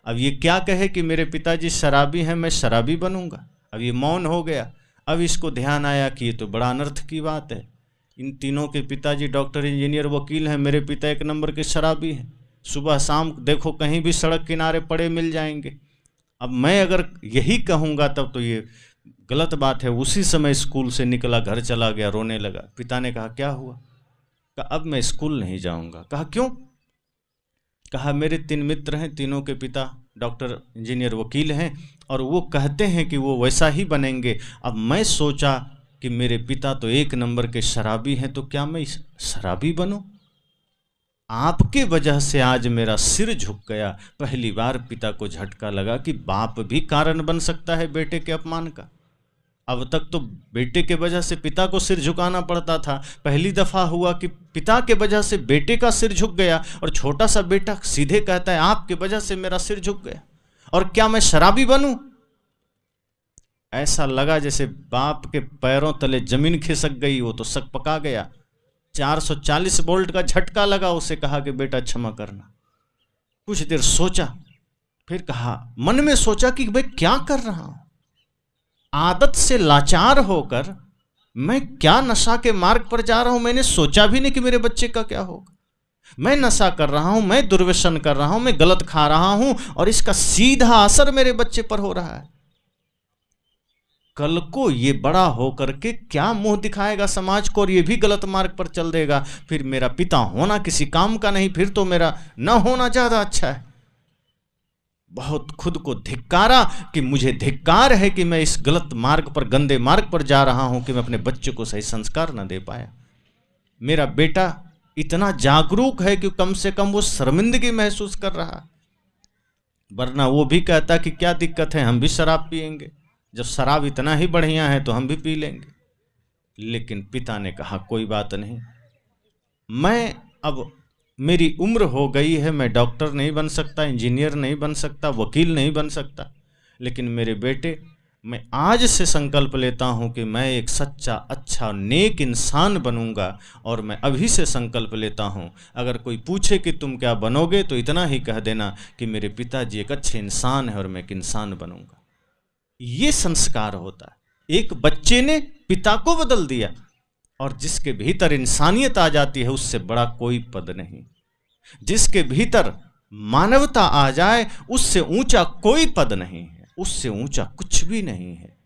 अब ये क्या कहे कि मेरे पिताजी शराबी हैं, मैं शराबी बनूंगा। अब ये मौन हो गया। अब इसको ध्यान आया कि ये तो बड़ा अनर्थ की बात है, इन तीनों के पिताजी डॉक्टर इंजीनियर वकील हैं, मेरे पिता 1 नंबर के शराबी हैं, सुबह शाम देखो कहीं भी सड़क किनारे पड़े मिल जाएंगे। अब मैं अगर यही कहूँगा तब तो ये गलत बात है। उसी समय स्कूल से निकला, घर चला गया, रोने लगा। पिता ने कहा क्या हुआ? कहा अब मैं स्कूल नहीं जाऊँगा। कहा क्यों? कहा मेरे 3 मित्र हैं, तीनों के पिता डॉक्टर इंजीनियर वकील हैं और वो कहते हैं कि वो वैसा ही बनेंगे। अब मैं सोचा कि मेरे पिता तो 1 नंबर के शराबी हैं, तो क्या मैं शराबी बनूं? आपके वजह से आज मेरा सिर झुक गया। पहली बार पिता को झटका लगा कि बाप भी कारण बन सकता है बेटे के अपमान का। अब तक तो बेटे के वजह से पिता को सिर झुकाना पड़ता था, पहली दफा हुआ कि पिता के वजह से बेटे का सिर झुक गया और छोटा सा बेटा सीधे कहता है आपके वजह से मेरा सिर झुक गया। और क्या मैं शराबी बनूं? ऐसा लगा जैसे बाप के पैरों तले जमीन खिसक गई, वो तो सक पका गया। 440 वोल्ट का झटका लगा। उसे कहा कि बेटा क्षमा करना। कुछ देर सोचा, फिर कहा, मन में सोचा कि भाई क्या कर रहा हूं, आदत से लाचार होकर मैं क्या नशा के मार्ग पर जा रहा हूं। मैंने सोचा भी नहीं कि मेरे बच्चे का क्या होगा। मैं नशा कर रहा हूं, मैं दुर्व्यसन कर रहा हूं, मैं गलत खा रहा हूं और इसका सीधा असर मेरे बच्चे पर हो रहा है। कल को ये बड़ा होकर के क्या मुंह दिखाएगा समाज को और ये भी गलत मार्ग पर चल देगा। फिर मेरा पिता होना किसी काम का नहीं, फिर तो मेरा न होना ज्यादा अच्छा है। बहुत खुद को धिक्कारा कि मुझे धिक्कार है कि मैं इस गलत मार्ग पर, गंदे मार्ग पर जा रहा हूं कि मैं अपने बच्चे को सही संस्कार न दे पाया। मेरा बेटा इतना जागरूक है कि कम से कम वो शर्मिंदगी महसूस कर रहा, वरना वो भी कहता कि क्या दिक्कत है, हम भी शराब पिएंगे, जब शराब इतना ही बढ़िया है तो हम भी पी लेंगे। लेकिन पिता ने कहा कोई बात नहीं, मैं अब मेरी उम्र हो गई है, मैं डॉक्टर नहीं बन सकता, इंजीनियर नहीं बन सकता, वकील नहीं बन सकता, लेकिन मेरे बेटे मैं आज से संकल्प लेता हूं कि मैं एक सच्चा, अच्छा, नेक इंसान बनूंगा। और मैं अभी से संकल्प लेता हूं, अगर कोई पूछे कि तुम क्या बनोगे तो इतना ही कह देना कि मेरे पिताजी एक अच्छे इंसान है और मैं एक इंसान बनूंगा। ये संस्कार होता है। एक बच्चे ने पिता को बदल दिया, और जिसके भीतर इंसानियत आ जाती है उससे बड़ा कोई पद नहीं। जिसके भीतर मानवता आ जाए उससे ऊंचा कोई पद नहीं है, उससे ऊंचा कुछ भी नहीं है।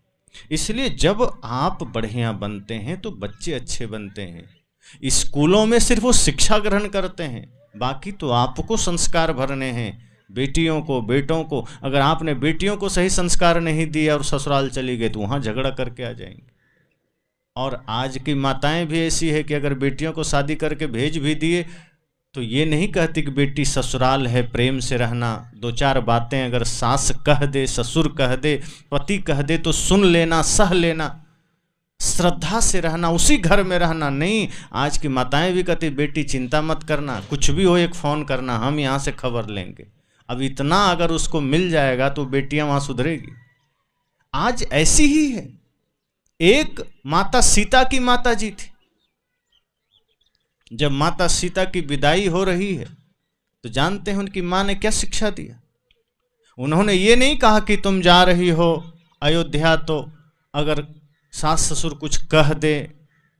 इसलिए जब आप बढ़िया बनते हैं तो बच्चे अच्छे बनते हैं। स्कूलों में सिर्फ वो शिक्षा ग्रहण करते हैं, बाकी तो आपको संस्कार भरने हैं। बेटियों को, बेटों को, अगर आपने बेटियों को सही संस्कार नहीं दिया और ससुराल चली गई तो वहाँ झगड़ा करके आ जाएंगे। और आज की माताएं भी ऐसी है कि अगर बेटियों को शादी करके भेज भी दिए तो ये नहीं कहती कि बेटी ससुराल है, प्रेम से रहना। दो चार बातें अगर सास कह दे, ससुर कह दे, पति कह दे तो सुन लेना, सह लेना, श्रद्धा से रहना, उसी घर में रहना। नहीं, आज की माताएं भी कहती बेटी चिंता मत करना, कुछ भी हो एक फ़ोन करना, हम यहाँ से खबर लेंगे। अब इतना अगर उसको मिल जाएगा तो बेटियां वहाँ सुधरेगी। आज ऐसी ही है। एक माता सीता की माता जी थी। जब माता सीता की विदाई हो रही है तो जानते हैं उनकी मां ने क्या शिक्षा दिया। उन्होंने ये नहीं कहा कि तुम जा रही हो अयोध्या तो अगर सास ससुर कुछ कह दे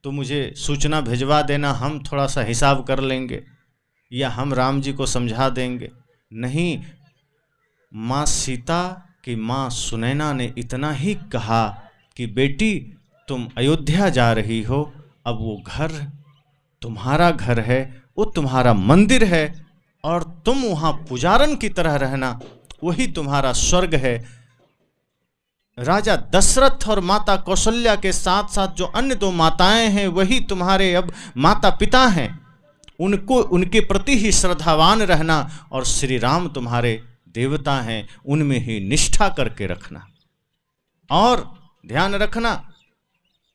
तो मुझे सूचना भिजवा देना, हम थोड़ा सा हिसाब कर लेंगे या हम राम जी को समझा देंगे। नहीं, माँ सीता की माँ सुनैना ने इतना ही कहा कि बेटी तुम अयोध्या जा रही हो, अब वो घर तुम्हारा घर है, वो तुम्हारा मंदिर है और तुम वहाँ पुजारन की तरह रहना, वही तुम्हारा स्वर्ग है। राजा दशरथ और माता कौशल्या के साथ साथ जो अन्य दो माताएं हैं वही तुम्हारे अब माता पिता हैं, उनको उनके प्रति ही श्रद्धावान रहना और श्री राम तुम्हारे देवता हैं, उनमें ही निष्ठा करके रखना। और ध्यान रखना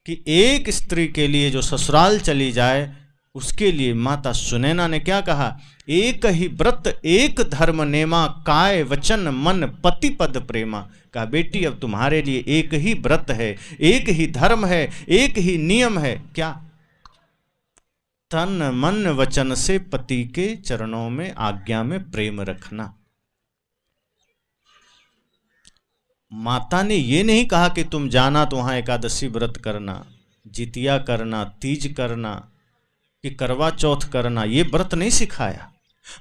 कि एक स्त्री के लिए जो ससुराल चली जाए उसके लिए माता सुनैना ने क्या कहा, एक ही व्रत एक धर्म नेमा, काय वचन मन पति पद प्रेमा। कहा बेटी अब तुम्हारे लिए एक ही व्रत है, एक ही धर्म है, एक ही नियम है। क्या? तन मन वचन से पति के चरणों में, आज्ञा में प्रेम रखना। माता ने ये नहीं कहा कि तुम जाना तो वहां एकादशी व्रत करना, जितिया करना, तीज करना कि करवा चौथ करना, ये व्रत नहीं सिखाया।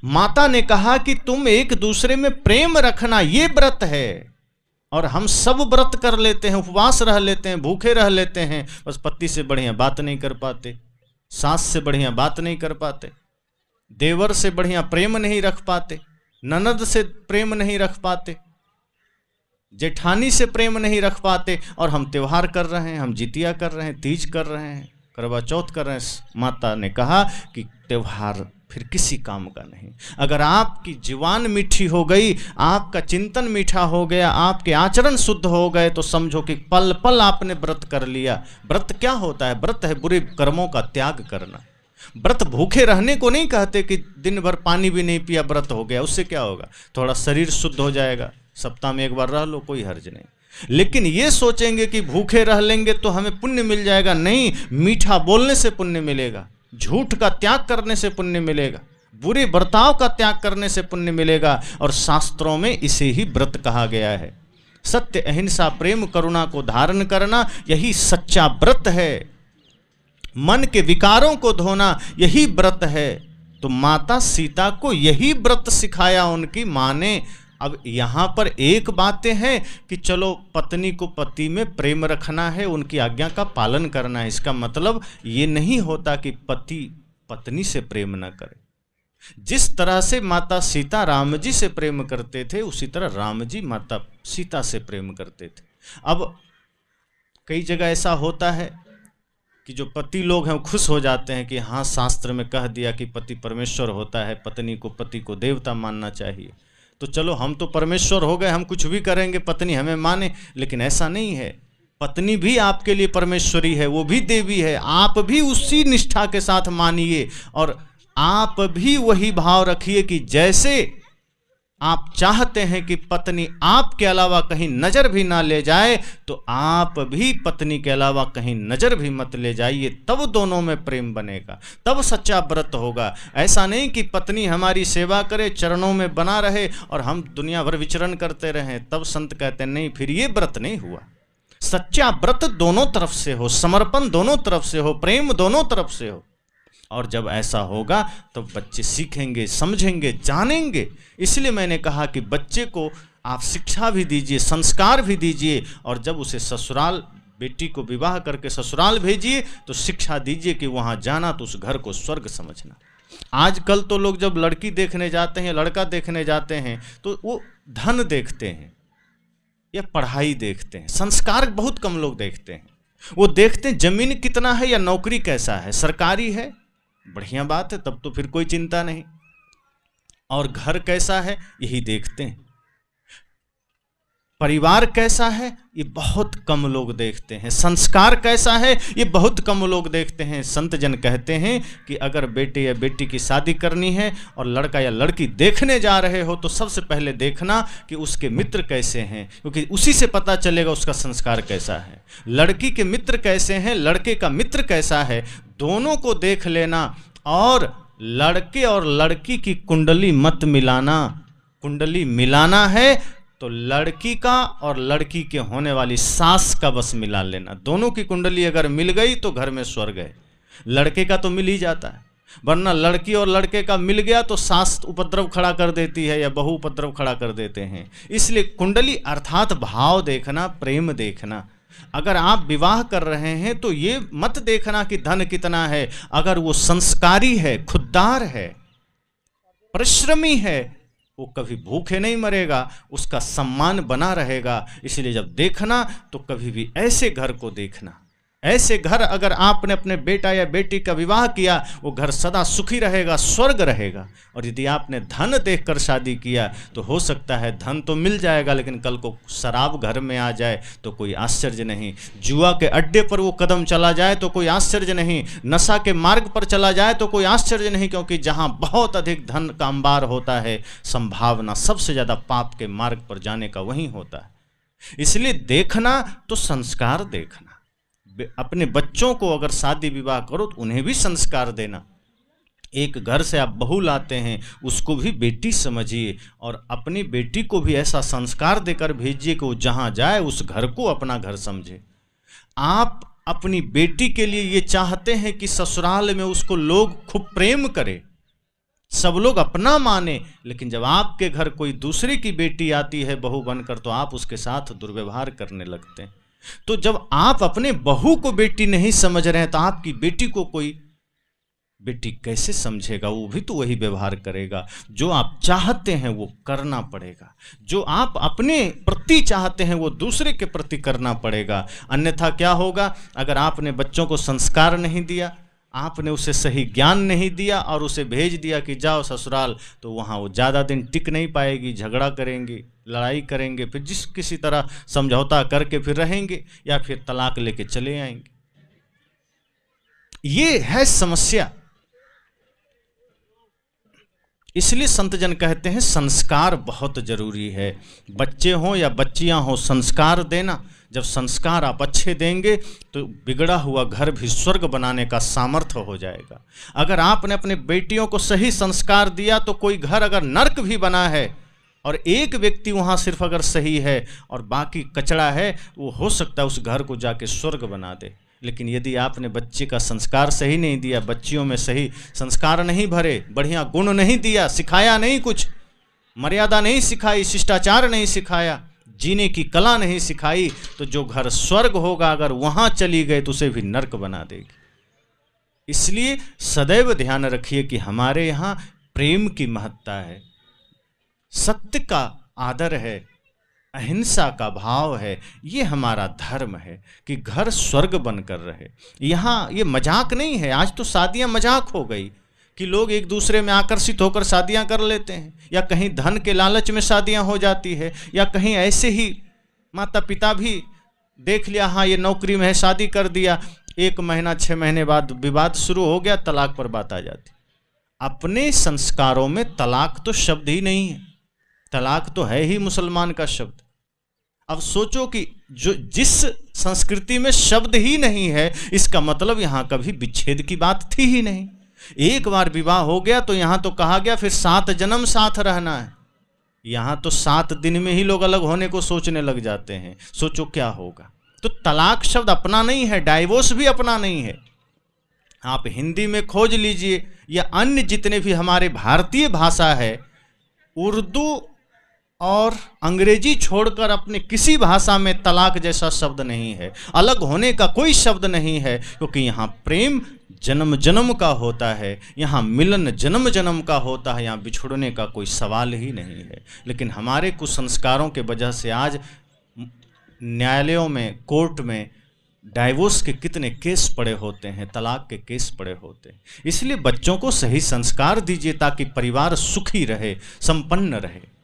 माता ने कहा कि तुम एक दूसरे में प्रेम रखना, ये व्रत है। और हम सब व्रत कर लेते हैं, उपवास रह लेते हैं, भूखे रह लेते हैं, बस पति से बढ़िया बात नहीं कर पाते, सास से बढ़िया बात नहीं कर पाते, देवर से बढ़िया प्रेम नहीं रख पाते, ननद से प्रेम नहीं रख पाते, जेठानी से प्रेम नहीं रख पाते। और हम त्योहार कर रहे हैं, हम जितिया कर रहे हैं, तीज कर रहे हैं, करवा चौथ कर रहे हैं। माता ने कहा कि त्योहार फिर किसी काम का नहीं। अगर आपकी जुबान मीठी हो गई, आपका चिंतन मीठा हो गया, आपके आचरण शुद्ध हो गए तो समझो कि पल पल आपने व्रत कर लिया। व्रत क्या होता है? व्रत है बुरे कर्मों का त्याग करना। व्रत भूखे रहने को नहीं कहते कि दिन भर पानी भी नहीं पिया व्रत हो गया। उससे क्या होगा? थोड़ा शरीर शुद्ध हो जाएगा, सप्ताह में एक बार रह लो, कोई हर्ज नहीं। लेकिन ये सोचेंगे कि भूखे रह लेंगे तो हमें पुण्य मिल जाएगा, नहीं, मीठा बोलने से पुण्य मिलेगा, झूठ का त्याग करने से पुण्य मिलेगा, बुरे बर्ताव का त्याग करने से पुण्य मिलेगा। और शास्त्रों में इसे ही व्रत कहा गया है। सत्य, अहिंसा, प्रेम, करुणा को धारण करना, यही सच्चा व्रत है। मन के विकारों को धोना, यही व्रत है। तो माता सीता को यही व्रत सिखाया उनकी माँ ने। अब यहाँ पर एक बातें हैं कि चलो पत्नी को पति में प्रेम रखना है, उनकी आज्ञा का पालन करना है। इसका मतलब ये नहीं होता कि पति पत्नी से प्रेम न करे। जिस तरह से माता सीता राम जी से प्रेम करते थे, उसी तरह राम जी माता सीता से प्रेम करते थे। अब कई जगह ऐसा होता है कि जो पति लोग हैं वो खुश हो जाते हैं कि हाँ, शास्त्र में कह दिया कि पति परमेश्वर होता है, पति को देवता मानना चाहिए, तो चलो हम तो परमेश्वर हो गए, हम कुछ भी करेंगे, पत्नी हमें माने। लेकिन ऐसा नहीं है। पत्नी भी आपके लिए परमेश्वरी है, वो भी देवी है। आप भी उसी निष्ठा के साथ मानिए और आप भी वही भाव रखिए कि जैसे आप चाहते हैं कि पत्नी आपके अलावा कहीं नजर भी ना ले जाए, तो आप भी पत्नी के अलावा कहीं नजर भी मत ले जाइए। तब दोनों में प्रेम बनेगा, तब सच्चा व्रत होगा। ऐसा नहीं कि पत्नी हमारी सेवा करे, चरणों में बना रहे और हम दुनिया भर विचरण करते रहें। तब संत कहते हैं नहीं, फिर ये व्रत नहीं हुआ। सच्चा व्रत दोनों तरफ से हो, समर्पण दोनों तरफ से हो, प्रेम दोनों तरफ से हो। और जब ऐसा होगा तो बच्चे सीखेंगे, समझेंगे, जानेंगे। इसलिए मैंने कहा कि बच्चे को आप शिक्षा भी दीजिए, संस्कार भी दीजिए, और जब उसे ससुराल, बेटी को विवाह करके ससुराल भेजिए तो शिक्षा दीजिए कि वहाँ जाना तो उस घर को स्वर्ग समझना। आजकल तो लोग जब लड़की देखने जाते हैं, लड़का देखने जाते हैं, तो वो धन देखते हैं या पढ़ाई देखते हैं, संस्कार बहुत कम लोग देखते हैं। वो देखते हैं जमीन कितना है या नौकरी कैसा है, सरकारी है, बढ़िया बात है, तब तो फिर कोई चिंता नहीं, और घर कैसा है यही देखते हैं। परिवार कैसा है ये बहुत कम लोग देखते हैं, संस्कार कैसा है ये बहुत कम लोग देखते हैं। संत जन कहते हैं कि अगर बेटे या बेटी की शादी करनी है और लड़का या लड़की देखने जा रहे हो तो सबसे पहले देखना कि उसके मित्र कैसे हैं, क्योंकि उसी से पता चलेगा उसका संस्कार कैसा है। लड़की के मित्र कैसे हैं, लड़के का मित्र कैसा है, दोनों को देख लेना। और लड़के और लड़की की कुंडली मत मिलाना। कुंडली मिलाना है तो लड़की का और लड़की के होने वाली सास का बस मिला लेना। दोनों की कुंडली अगर मिल गई तो घर में स्वर्ग है। लड़के का तो मिल ही जाता है, वरना लड़की और लड़के का मिल गया तो सास उपद्रव खड़ा कर देती है या बहू उपद्रव खड़ा कर देते हैं। इसलिए कुंडली अर्थात भाव देखना, प्रेम देखना। अगर आप विवाह कर रहे हैं तो ये मत देखना कि धन कितना है। अगर वो संस्कारी है, खुददार है, परिश्रमी है, वो कभी भूखे नहीं मरेगा, उसका सम्मान बना रहेगा। इसलिए जब देखना तो कभी भी ऐसे घर को देखना। ऐसे घर अगर आपने अपने बेटा या बेटी का विवाह किया, वो घर सदा सुखी रहेगा, स्वर्ग रहेगा। और यदि आपने धन देखकर शादी किया तो हो सकता है धन तो मिल जाएगा, लेकिन कल को शराब घर में आ जाए तो कोई आश्चर्य नहीं। जुआ के अड्डे पर वो कदम चला जाए तो कोई आश्चर्य नहीं। नशा के मार्ग पर चला जाए तो कोई आश्चर्य नहीं, क्योंकि जहाँ बहुत अधिक धन का अंबार होता है, संभावना सबसे ज़्यादा पाप के मार्ग पर जाने का वहीं होता है। इसलिए देखना तो संस्कार देखना। अपने बच्चों को अगर शादी विवाह करो तो उन्हें भी संस्कार देना। एक घर से आप बहू लाते हैं, उसको भी बेटी समझिए और अपनी बेटी को भी ऐसा संस्कार देकर भेजिए कि वो जहाँ जाए उस घर को अपना घर समझे। आप अपनी बेटी के लिए ये चाहते हैं कि ससुराल में उसको लोग खूब प्रेम करें, सब लोग अपना माने, लेकिन जब आपके घर कोई दूसरे की बेटी आती है बहू बनकर तो आप उसके साथ दुर्व्यवहार करने लगते हैं। तो जब आप अपने बहू को बेटी नहीं समझ रहे हैं तो आपकी बेटी को कोई बेटी कैसे समझेगा? वो भी तो वही व्यवहार करेगा। जो आप चाहते हैं वो करना पड़ेगा, जो आप अपने प्रति चाहते हैं वो दूसरे के प्रति करना पड़ेगा। अन्यथा क्या होगा? अगर आपने बच्चों को संस्कार नहीं दिया, आपने उसे सही ज्ञान नहीं दिया और उसे भेज दिया कि जाओ ससुराल, तो वहाँ वो ज़्यादा दिन टिक नहीं पाएगी, झगड़ा करेंगी, लड़ाई करेंगे, फिर जिस किसी तरह समझौता करके फिर रहेंगे या फिर तलाक लेके चले आएंगे। ये है समस्या। इसलिए संत जन कहते हैं संस्कार बहुत जरूरी है। बच्चे हों या बच्चियां हों, संस्कार देना, जब संस्कार आप अच्छे देंगे तो बिगड़ा हुआ घर भी स्वर्ग बनाने का सामर्थ्य हो जाएगा। अगर आपने अपने बेटियों को सही संस्कार दिया तो कोई घर अगर नर्क भी बना है और एक व्यक्ति वहाँ सिर्फ अगर सही है और बाकी कचड़ा है, वो हो सकता है उस घर को जाके स्वर्ग बना दे। लेकिन यदि आपने बच्चे का संस्कार सही नहीं दिया, बच्चियों में सही संस्कार नहीं भरे, बढ़िया गुण नहीं दिया, सिखाया नहीं, कुछ मर्यादा नहीं सिखाई, शिष्टाचार नहीं सिखाया, जीने की कला नहीं सिखाई, तो जो घर स्वर्ग होगा अगर वहाँ चली गए तो उसे भी नर्क बना देगी। इसलिए सदैव ध्यान रखिए कि हमारे यहाँ प्रेम की महत्ता है, सत्य का आदर है, अहिंसा का भाव है। ये हमारा धर्म है कि घर स्वर्ग बनकर रहे। यहाँ ये मजाक नहीं है। आज तो शादियाँ मजाक हो गई कि लोग एक दूसरे में आकर्षित होकर शादियाँ कर लेते हैं, या कहीं धन के लालच में शादियाँ हो जाती है, या कहीं ऐसे ही माता पिता भी देख लिया, हाँ ये नौकरी में है, शादी कर दिया, 1 महीना 6 महीने बाद विवाद शुरू हो गया, तलाक पर बात आ जाती। अपने संस्कारों में तलाक तो शब्द ही नहीं है, तलाक तो है ही मुसलमान का शब्द। अब सोचो कि जो जिस संस्कृति में शब्द ही नहीं है, इसका मतलब यहाँ कभी विच्छेद की बात थी ही नहीं। एक बार विवाह हो गया तो यहाँ तो कहा गया फिर 7 जन्म साथ रहना है। यहाँ तो 7 दिन में ही लोग अलग होने को सोचने लग जाते हैं। सोचो क्या होगा। तो तलाक शब्द अपना नहीं है, डाइवोर्स भी अपना नहीं है। आप हिंदी में खोज लीजिए या अन्य जितने भी हमारे भारतीय भाषा है, उर्दू और अंग्रेजी छोड़कर अपने किसी भाषा में तलाक जैसा शब्द नहीं है, अलग होने का कोई शब्द नहीं है, क्योंकि यहाँ प्रेम जन्म जन्म का होता है, यहाँ मिलन जन्म जन्म का होता है, यहाँ बिछुड़ने का कोई सवाल ही नहीं है। लेकिन हमारे कुछ संस्कारों के वजह से आज न्यायालयों में, कोर्ट में डाइवोर्स के कितने केस पड़े होते हैं, तलाक के केस पड़े होते हैं। इसलिए बच्चों को सही संस्कार दीजिए ताकि परिवार सुखी रहे, संपन्न रहे।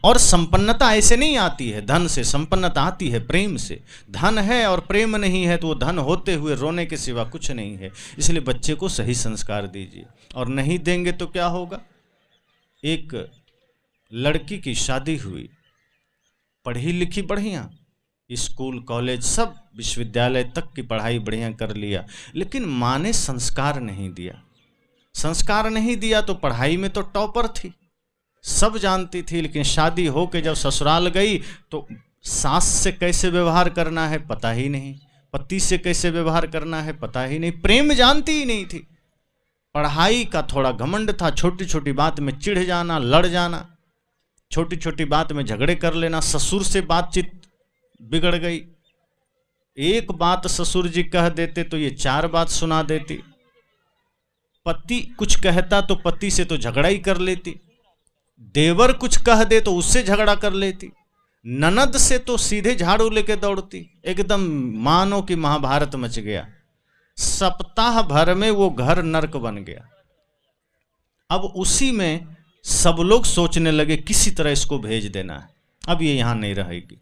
और संपन्नता ऐसे नहीं आती है धन से, संपन्नता आती है प्रेम से। धन है और प्रेम नहीं है तो वो धन होते हुए रोने के सिवा कुछ नहीं है। इसलिए बच्चे को सही संस्कार दीजिए, और नहीं देंगे तो क्या होगा। एक लड़की की शादी हुई, पढ़ी लिखी बढ़िया, स्कूल कॉलेज सब विश्वविद्यालय तक की पढ़ाई बढ़िया कर लिया, लेकिन माँ ने संस्कार नहीं दिया। संस्कार नहीं दिया तो पढ़ाई में तो टॉपर थी, सब जानती थी, लेकिन शादी हो के जब ससुराल गई तो सास से कैसे व्यवहार करना है पता ही नहीं, पति से कैसे व्यवहार करना है पता ही नहीं, प्रेम जानती ही नहीं थी। पढ़ाई का थोड़ा घमंड था, छोटी छोटी बात में चिढ़ जाना, लड़ जाना, छोटी छोटी बात में झगड़े कर लेना। ससुर से बातचीत बिगड़ गई, एक बात ससुर जी कह देते तो ये 4 बात सुना देती। पति कुछ कहता तो पति से तो झगड़ा ही कर लेती, देवर कुछ कह दे तो उससे झगड़ा कर लेती, ननद से तो सीधे झाड़ू लेके दौड़ती। एकदम मानो कि महाभारत मच गया। सप्ताह भर में वो घर नर्क बन गया। अब उसी में सब लोग सोचने लगे किसी तरह इसको भेज देना है, अब ये यहाँ नहीं रहेगी।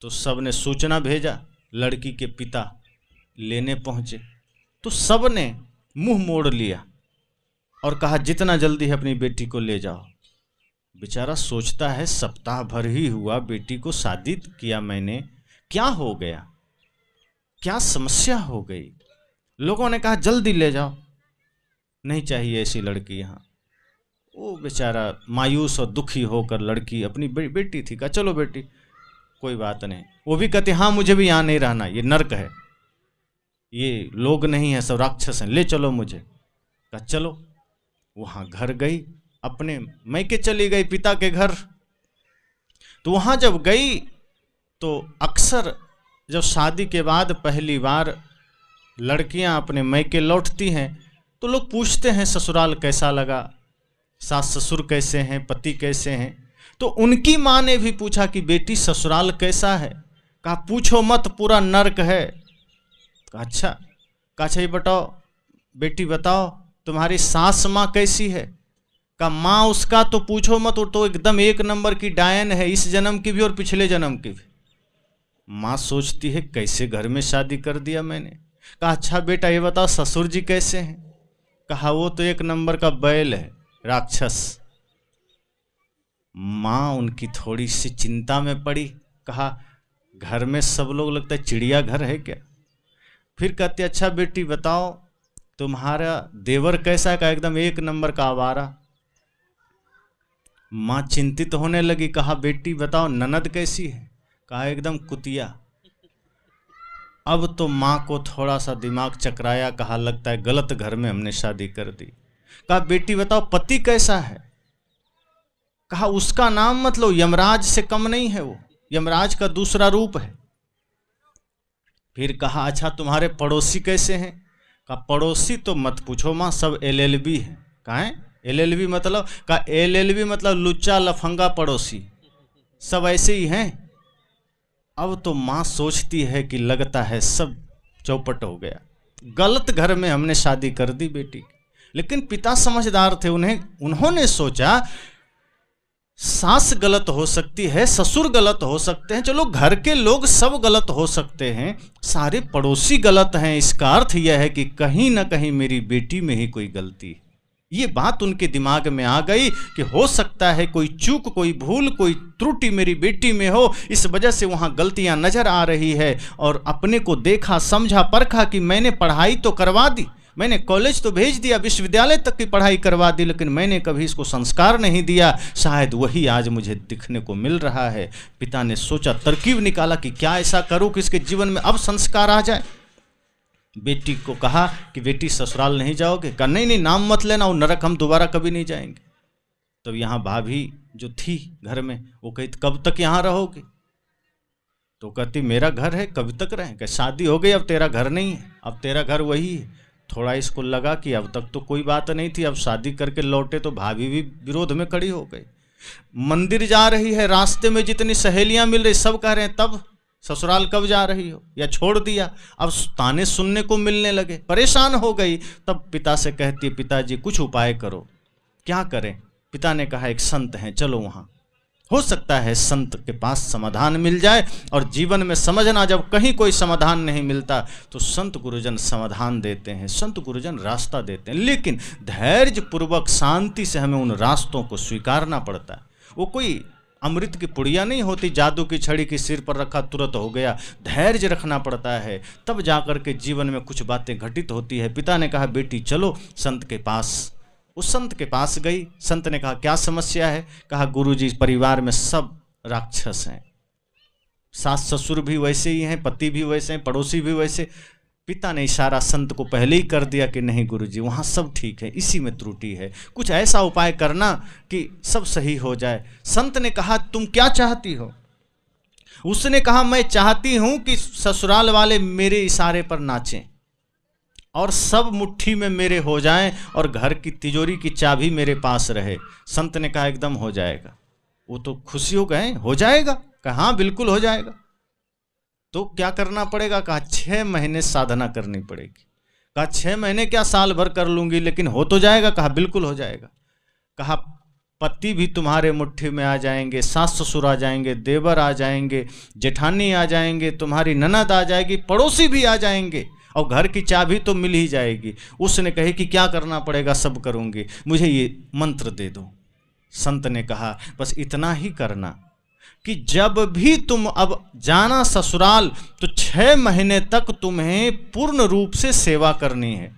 तो सब ने सूचना भेजा, लड़की के पिता लेने पहुंचे तो सब ने मुंह मोड़ लिया और कहा जितना जल्दी है अपनी बेटी को ले जाओ। बेचारा सोचता है सप्ताह भर ही हुआ, बेटी को शादी किया मैंने, क्या हो गया, क्या समस्या हो गई। लोगों ने कहा जल्दी ले जाओ, नहीं चाहिए ऐसी लड़की यहाँ। वो बेचारा मायूस और दुखी होकर, लड़की अपनी बेटी थी, कहा चलो बेटी कोई बात नहीं। वो भी कहती हाँ मुझे भी यहाँ नहीं रहना, ये नर्क है, ये लोग नहीं है, सब राक्षस हैं, ले चलो मुझे। कहा चलो। वहाँ घर गई, अपने मैके चली गई पिता के घर। तो वहाँ जब गई तो अक्सर जब शादी के बाद पहली बार लड़कियां अपने मैके लौटती हैं तो लोग पूछते हैं ससुराल कैसा लगा, सास ससुर कैसे हैं, पति कैसे हैं। तो उनकी माँ ने भी पूछा कि बेटी ससुराल कैसा है। कहा पूछो मत, पूरा नर्क है। कहा अच्छा ये बताओ बेटी, बताओ तुम्हारी सास माँ कैसी है। का माँ उसका तो पूछो मत, वो तो एकदम 1 नंबर की डायन है, इस जन्म की भी और पिछले जन्म की भी। माँ सोचती है कैसे घर में शादी कर दिया मैंने। कहा अच्छा बेटा ये बताओ ससुर जी कैसे हैं। कहा वो तो 1 नंबर का बैल है, राक्षस। माँ उनकी थोड़ी सी चिंता में पड़ी, कहा घर में सब लोग लगता है चिड़िया घर है क्या। फिर कहते अच्छा बेटी बताओ तुम्हारा देवर कैसा, का एकदम एक नंबर का आवारा। माँ चिंतित होने लगी, कहा बेटी बताओ ननद कैसी है, कहा एकदम कुतिया। अब तो माँ को थोड़ा सा दिमाग चकराया, कहा लगता है गलत घर में हमने शादी कर दी। कहा बेटी बताओ पति कैसा है, कहा उसका नाम मतलब यमराज से कम नहीं है, वो यमराज का दूसरा रूप है। फिर कहा अच्छा तुम्हारे पड़ोसी कैसे हैं, कहा पड़ोसी तो मत पूछो माँ, सब LLB है। कहा है LLB मतलब, कहा LLB मतलब लुच्चा लफंगा पड़ोसी, सब ऐसे ही हैं। अब तो माँ सोचती है कि लगता है सब चौपट हो गया, गलत घर में हमने शादी कर दी बेटी। लेकिन पिता समझदार थे, उन्होंने सोचा सास गलत हो सकती है, ससुर गलत हो सकते हैं, चलो घर के लोग सब गलत हो सकते हैं, सारे पड़ोसी गलत हैं, इसका अर्थ यह है कि कहीं ना कहीं मेरी बेटी में ही कोई गलती है। ये बात उनके दिमाग में आ गई कि हो सकता है कोई चूक, कोई भूल, कोई त्रुटि मेरी बेटी में हो, इस वजह से वहाँ गलतियाँ नजर आ रही है। और अपने को देखा, समझा, परखा कि मैंने पढ़ाई तो करवा दी, मैंने कॉलेज तो भेज दिया, विश्वविद्यालय तक की पढ़ाई करवा दी, लेकिन मैंने कभी इसको संस्कार नहीं दिया, शायद वही आज मुझे दिखने को मिल रहा है। पिता ने सोचा, तरकीब निकाला कि क्या ऐसा करूं कि इसके जीवन में अब संस्कार आ जाए। बेटी को कहा कि बेटी ससुराल नहीं जाओगे, कहा नहीं नहीं नाम मत लेना, वो नरक हम दोबारा कभी नहीं जाएंगे। तो यहाँ भाभी जो थी घर में, वो कही कब तक यहाँ रहोगे, तो कहती मेरा घर है कब तक रहें, कह शादी हो गई अब तेरा घर नहीं है, अब तेरा घर वही है। थोड़ा इसको लगा कि अब तक तो कोई बात नहीं थी, अब शादी करके लौटे तो भाभी भी विरोध में खड़ी हो गई। मंदिर जा रही है, रास्ते में जितनी सहेलियां मिल रही सब कह रहे हैं तब ससुराल कब जा रही हो, या छोड़ दिया। अब ताने सुनने को मिलने लगे, परेशान हो गई। तब पिता से कहती है पिताजी कुछ उपाय करो, क्या करें। पिता ने कहा एक संत हैं, चलो वहाँ, हो सकता है संत के पास समाधान मिल जाए। और जीवन में समझना, जब कहीं कोई समाधान नहीं मिलता तो संत गुरुजन समाधान देते हैं, संत गुरुजन रास्ता देते हैं, लेकिन धैर्य पूर्वक शांति से हमें उन रास्तों को स्वीकारना पड़ता है। वो कोई अमृत की पुड़िया नहीं होती, जादू की छड़ी की सिर पर रखा तुरंत हो गया। धैर्य रखना पड़ता है, तब जाकर के जीवन में कुछ बातें घटित होती है। पिता ने कहा बेटी चलो संत के पास। उस संत के पास गई। संत ने कहा क्या समस्या है, कहा गुरुजी परिवार में सब राक्षस हैं, सास ससुर भी वैसे ही हैं, पति भी वैसे हैं, पड़ोसी भी वैसे। पिता ने इशारा संत को पहले ही कर दिया कि नहीं गुरुजी वहाँ सब ठीक है, इसी में त्रुटि है, कुछ ऐसा उपाय करना कि सब सही हो जाए। संत ने कहा तुम क्या चाहती हो। उसने कहा मैं चाहती हूँ कि ससुराल वाले मेरे इशारे पर नाचें और सब मुट्ठी में मेरे हो जाएं और घर की तिजोरी की चाबी मेरे पास रहे। संत ने कहा एकदम हो जाएगा। वो तो खुशी हो गए, हो जाएगा, कहा हाँ बिल्कुल हो जाएगा। तो क्या करना पड़ेगा, कहा 6 महीने साधना करनी पड़ेगी। कहा 6 महीने क्या, साल भर कर लूंगी, लेकिन हो तो जाएगा, कहा बिल्कुल हो जाएगा। कहा पति भी तुम्हारे मुट्ठी में आ जाएंगे, सास ससुर आ जाएंगे, देवर आ जाएंगे, जेठानी आ जाएंगे, तुम्हारी ननद आ जाएगी, पड़ोसी भी आ जाएंगे और घर की चाबी तो मिल ही जाएगी। उसने कहे कि क्या करना पड़ेगा, सब करूंगी, मुझे ये मंत्र दे दो। संत ने कहा बस इतना ही करना कि जब भी तुम अब जाना ससुराल तो 6 महीने तक तुम्हें पूर्ण रूप से सेवा करनी है,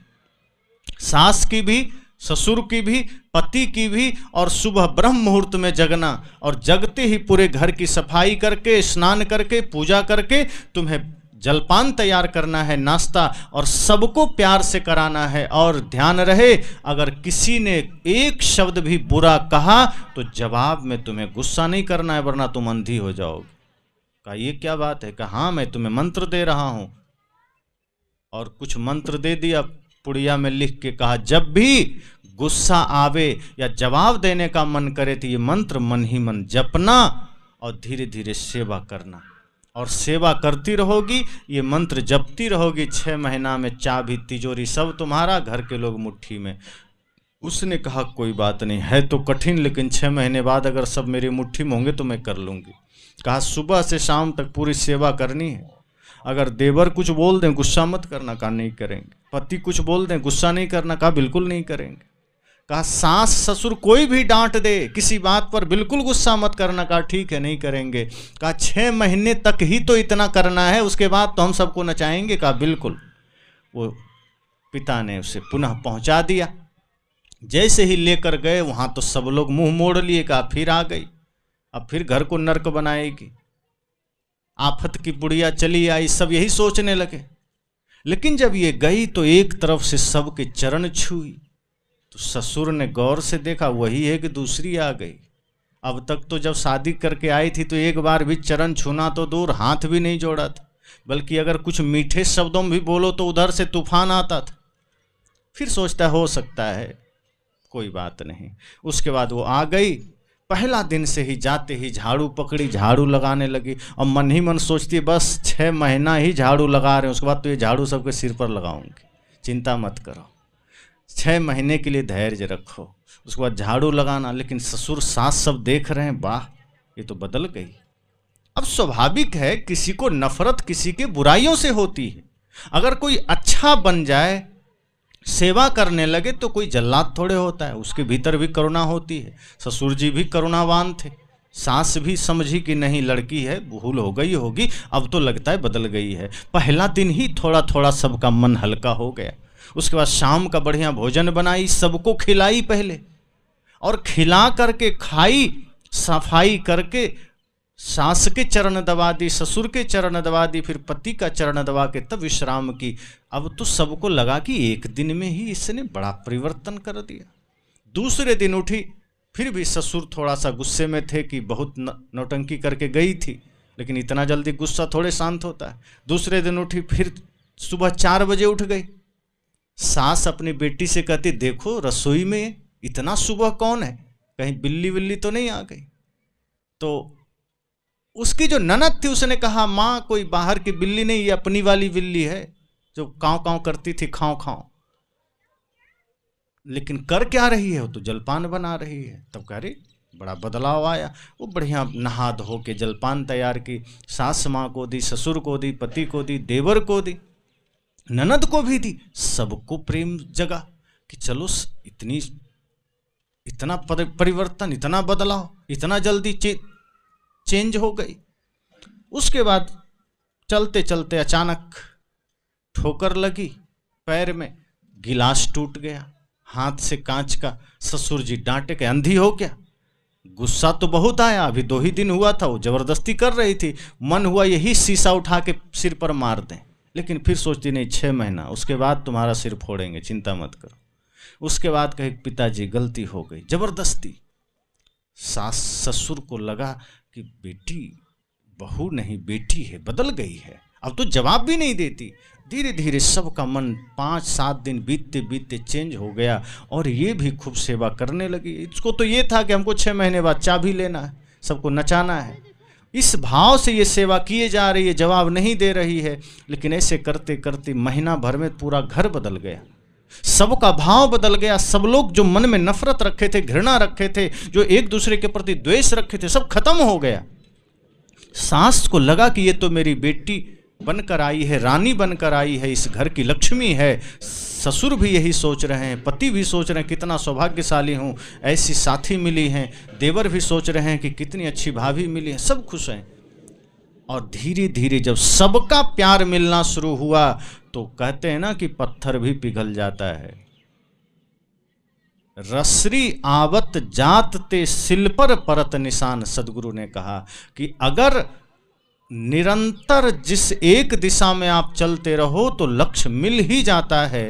सास की भी, ससुर की भी, पति की भी, और सुबह ब्रह्म मुहूर्त में जगना और जगते ही पूरे घर की सफाई करके, स्नान करके, पूजा करके तुम्हें जलपान तैयार करना है, नाश्ता, और सबको प्यार से कराना है। और ध्यान रहे अगर किसी ने एक शब्द भी बुरा कहा तो जवाब में तुम्हें गुस्सा नहीं करना है, वरना तुम अंधी हो जाओगे। कहा ये क्या बात है, कहा हाँ मैं तुम्हें मंत्र दे रहा हूं। और कुछ मंत्र दे दिया पुड़िया में लिख के। कहा जब भी गुस्सा आवे या जवाब देने का मन करे तो ये मंत्र मन ही मन जपना और धीरे धीरे सेवा करना, और सेवा करती रहोगी, ये मंत्र जपती रहोगी। 6 महीना में चाबी तिजोरी सब तुम्हारा, घर के लोग मुट्ठी में। उसने कहा कोई बात नहीं, है तो कठिन, लेकिन 6 महीने बाद अगर सब मेरी मुट्ठी में होंगे तो मैं कर लूँगी। कहा सुबह से शाम तक पूरी सेवा करनी है। अगर देवर कुछ बोल दें गुस्सा मत करना, कहा नहीं करेंगे। पति कुछ बोल दें गुस्सा नहीं करना, कहा बिल्कुल नहीं करेंगे। कहा सास ससुर कोई भी डांट दे किसी बात पर बिल्कुल गुस्सा मत करना। कहा ठीक है नहीं करेंगे। कहा 6 महीने तक ही तो इतना करना है, उसके बाद तो हम सबको नचाएंगे। कहा बिल्कुल। वो पिता ने उसे पुनः पहुंचा दिया। जैसे ही लेकर गए वहां तो सब लोग मुंह मोड़ लिए। कहा फिर आ गई, अब फिर घर को नर्क बनाएगी, आफत की बुढ़िया चली आई, सब यही सोचने लगे। लेकिन जब ये गई तो एक तरफ से सबके चरण छुई, तो ससुर ने गौर से देखा वही है कि दूसरी आ गई। अब तक तो जब शादी करके आई थी तो एक बार भी चरण छूना तो दूर, हाथ भी नहीं जोड़ा था, बल्कि अगर कुछ मीठे शब्दों में भी बोलो तो उधर से तूफान आता था। फिर सोचता हो सकता है कोई बात नहीं। उसके बाद वो आ गई। पहला दिन से ही जाते ही झाड़ू पकड़ी, झाड़ू लगाने लगी और मन ही मन सोचती बस 6 महीना ही झाड़ू लगा रहे हैं, उसके बाद तो ये झाड़ू सबके सिर पर लगाऊंगी, चिंता मत करो, 6 महीने के लिए धैर्य रखो। उसके बाद झाड़ू लगाना। लेकिन ससुर सास सब देख रहे हैं, वाह ये तो बदल गई। अब स्वाभाविक है किसी को नफरत किसी के बुराइयों से होती है। अगर कोई अच्छा बन जाए, सेवा करने लगे तो कोई जल्लाद थोड़े होता है, उसके भीतर भी करुणा होती है। ससुर जी भी करुणावान थे, सास भी समझी कि नहीं लड़की है, भूल हो गई होगी, अब तो लगता है बदल गई है। पहला दिन ही थोड़ा थोड़ा सबका मन हल्का हो गया। उसके बाद शाम का बढ़िया भोजन बनाई, सबको खिलाई पहले, और खिला करके खाई, सफाई करके सास के चरण दबा दी, ससुर के चरण दबा दी, फिर पति का चरण दबा के तब विश्राम की। अब तो सबको लगा कि एक दिन में ही इसने बड़ा परिवर्तन कर दिया। दूसरे दिन उठी, फिर भी ससुर थोड़ा सा गुस्से में थे कि बहुत नौटंकी करके गई थी, लेकिन इतना जल्दी गुस्सा थोड़े शांत होता है। दूसरे दिन उठी, फिर सुबह 4 बजे उठ गई। सास अपनी बेटी से कहती देखो रसोई में इतना सुबह कौन है, कहीं बिल्ली विल्ली तो नहीं आ गई। तो उसकी जो ननद थी उसने कहा माँ कोई बाहर की बिल्ली नहीं, ये अपनी वाली बिल्ली है जो काँव काँव करती थी, खाओ खाओ। लेकिन कर क्या रही है, वो तो जलपान बना रही है। तब कह रही बड़ा बदलाव आया। वो बढ़िया नहा धो के जलपान तैयार की, सास माँ को दी, ससुर को दी, पति को दी, देवर को दी, ननद को भी दी। सबको प्रेम जगा कि चलो इतना परिवर्तन, इतना बदलाव, इतना जल्दी चेंज हो गई। उसके बाद चलते चलते अचानक ठोकर लगी, पैर में गिलास टूट गया, हाथ से कांच का। ससुर जी डांटे के अंधी हो क्या? गुस्सा तो बहुत आया, अभी 2 ही दिन हुआ था, वो जबरदस्ती कर रही थी, मन हुआ यही शीशा उठा के सिर पर मार दें। लेकिन फिर सोचती नहीं 6 महीना, उसके बाद तुम्हारा सिर फोड़ेंगे, चिंता मत करो। उसके बाद कहे पिताजी गलती हो गई, जबरदस्ती। सास ससुर को लगा कि बेटी बहू नहीं बेटी है, बदल गई है, अब तो जवाब भी नहीं देती। धीरे धीरे सबका मन 5-7 दिन बीतते बीतते चेंज हो गया और ये भी खूब सेवा करने लगी। इसको तो ये था कि हमको 6 महीने बाद चाबी लेना है, सबको नचाना है। इस भाव से ये सेवा किए जा रही है, जवाब नहीं दे रही है। लेकिन ऐसे करते करते महीना भर में पूरा घर बदल गया, सबका भाव बदल गया। सब लोग जो मन में नफरत रखे थे, घृणा रखे थे, जो एक दूसरे के प्रति द्वेष रखे थे, सब खत्म हो गया। सास को लगा कि ये तो मेरी बेटी बनकर आई है, रानी बनकर आई है, इस घर की लक्ष्मी है। ससुर भी यही सोच रहे हैं, पति भी सोच रहे हैं कितना सौभाग्यशाली हूँ, ऐसी साथी मिली हैं। देवर भी सोच रहे हैं कि कितनी अच्छी भाभी मिली है, सब खुश हैं। और धीरे धीरे जब सबका प्यार मिलना शुरू हुआ तो कहते हैं ना कि पत्थर भी पिघल जाता है। रसरी आवत जात ते सिल पर परत निशान। सदगुरु ने कहा कि अगर निरंतर जिस एक दिशा में आप चलते रहो तो लक्ष्य मिल ही जाता है।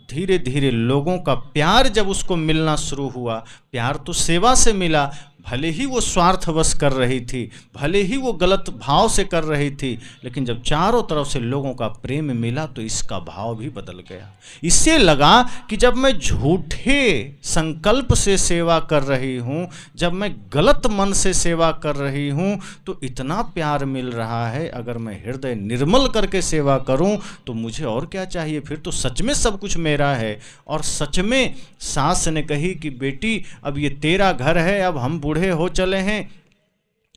धीरे धीरे लोगों का प्यार जब उसको मिलना शुरू हुआ, प्यार तो सेवा से मिला, भले ही वो स्वार्थवश कर रही थी, भले ही वो गलत भाव से कर रही थी, लेकिन जब चारों तरफ से लोगों का प्रेम मिला तो इसका भाव भी बदल गया। इससे लगा कि जब मैं झूठे संकल्प से सेवा कर रही हूँ, जब मैं गलत मन से सेवा कर रही हूँ तो इतना प्यार मिल रहा है, अगर मैं हृदय निर्मल करके सेवा करूँ तो मुझे और क्या चाहिए, फिर तो सच में सब कुछ मेरा है। और सच में सास ने कही कि बेटी अब ये तेरा घर है, अब हम बूढ़े हो चले हैं,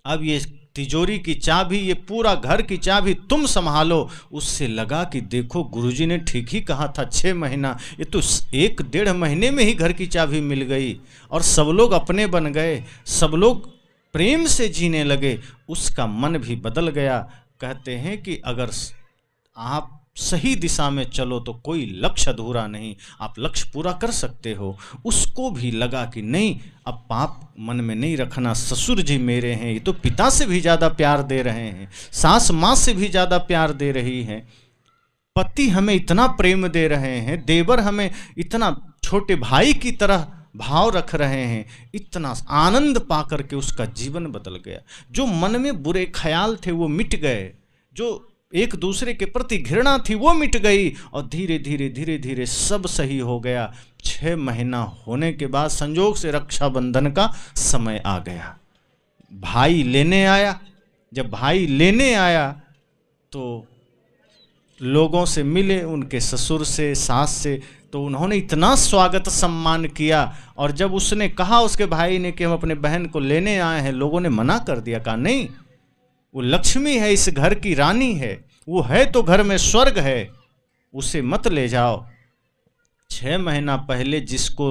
अब ये तिजोरी की चाबी, ये पूरा घर की चाबी तुम संभालो। उससे लगा कि देखो गुरुजी ने ठीक ही कहा था, 6 महीना, ये तो 1-1.5 महीने में ही घर की चाबी मिल गई और सब लोग अपने बन गए, सब लोग प्रेम से जीने लगे। उसका मन भी बदल गया। कहते हैं कि अगर आप सही दिशा में चलो तो कोई लक्ष्य अधूरा नहीं, आप लक्ष्य पूरा कर सकते हो। उसको भी लगा कि नहीं, अब पाप मन में नहीं रखना, ससुर जी मेरे हैं, ये तो पिता से भी ज़्यादा प्यार दे रहे हैं, सास माँ से भी ज़्यादा प्यार दे रही हैं, पति हमें इतना प्रेम दे रहे हैं, देवर हमें इतना छोटे भाई की तरह भाव रख रहे हैं। इतना आनंद पा करके उसका जीवन बदल गया। जो मन में बुरे ख्याल थे वो मिट गए, जो एक दूसरे के प्रति घृणा थी वो मिट गई, और धीरे धीरे धीरे धीरे सब सही हो गया। 6 महीना होने के बाद संजोग से रक्षाबंधन का समय आ गया। भाई लेने आया। जब भाई लेने आया तो लोगों से मिले, उनके ससुर से, सास से, तो उन्होंने इतना स्वागत सम्मान किया। और जब उसने कहा, उसके भाई ने, कि हम अपने बहन को लेने आए हैं, लोगों ने मना कर दिया, कहा नहीं, वो लक्ष्मी है, इस घर की रानी है, वो है तो घर में स्वर्ग है, उसे मत ले जाओ। 6 महीना पहले जिसको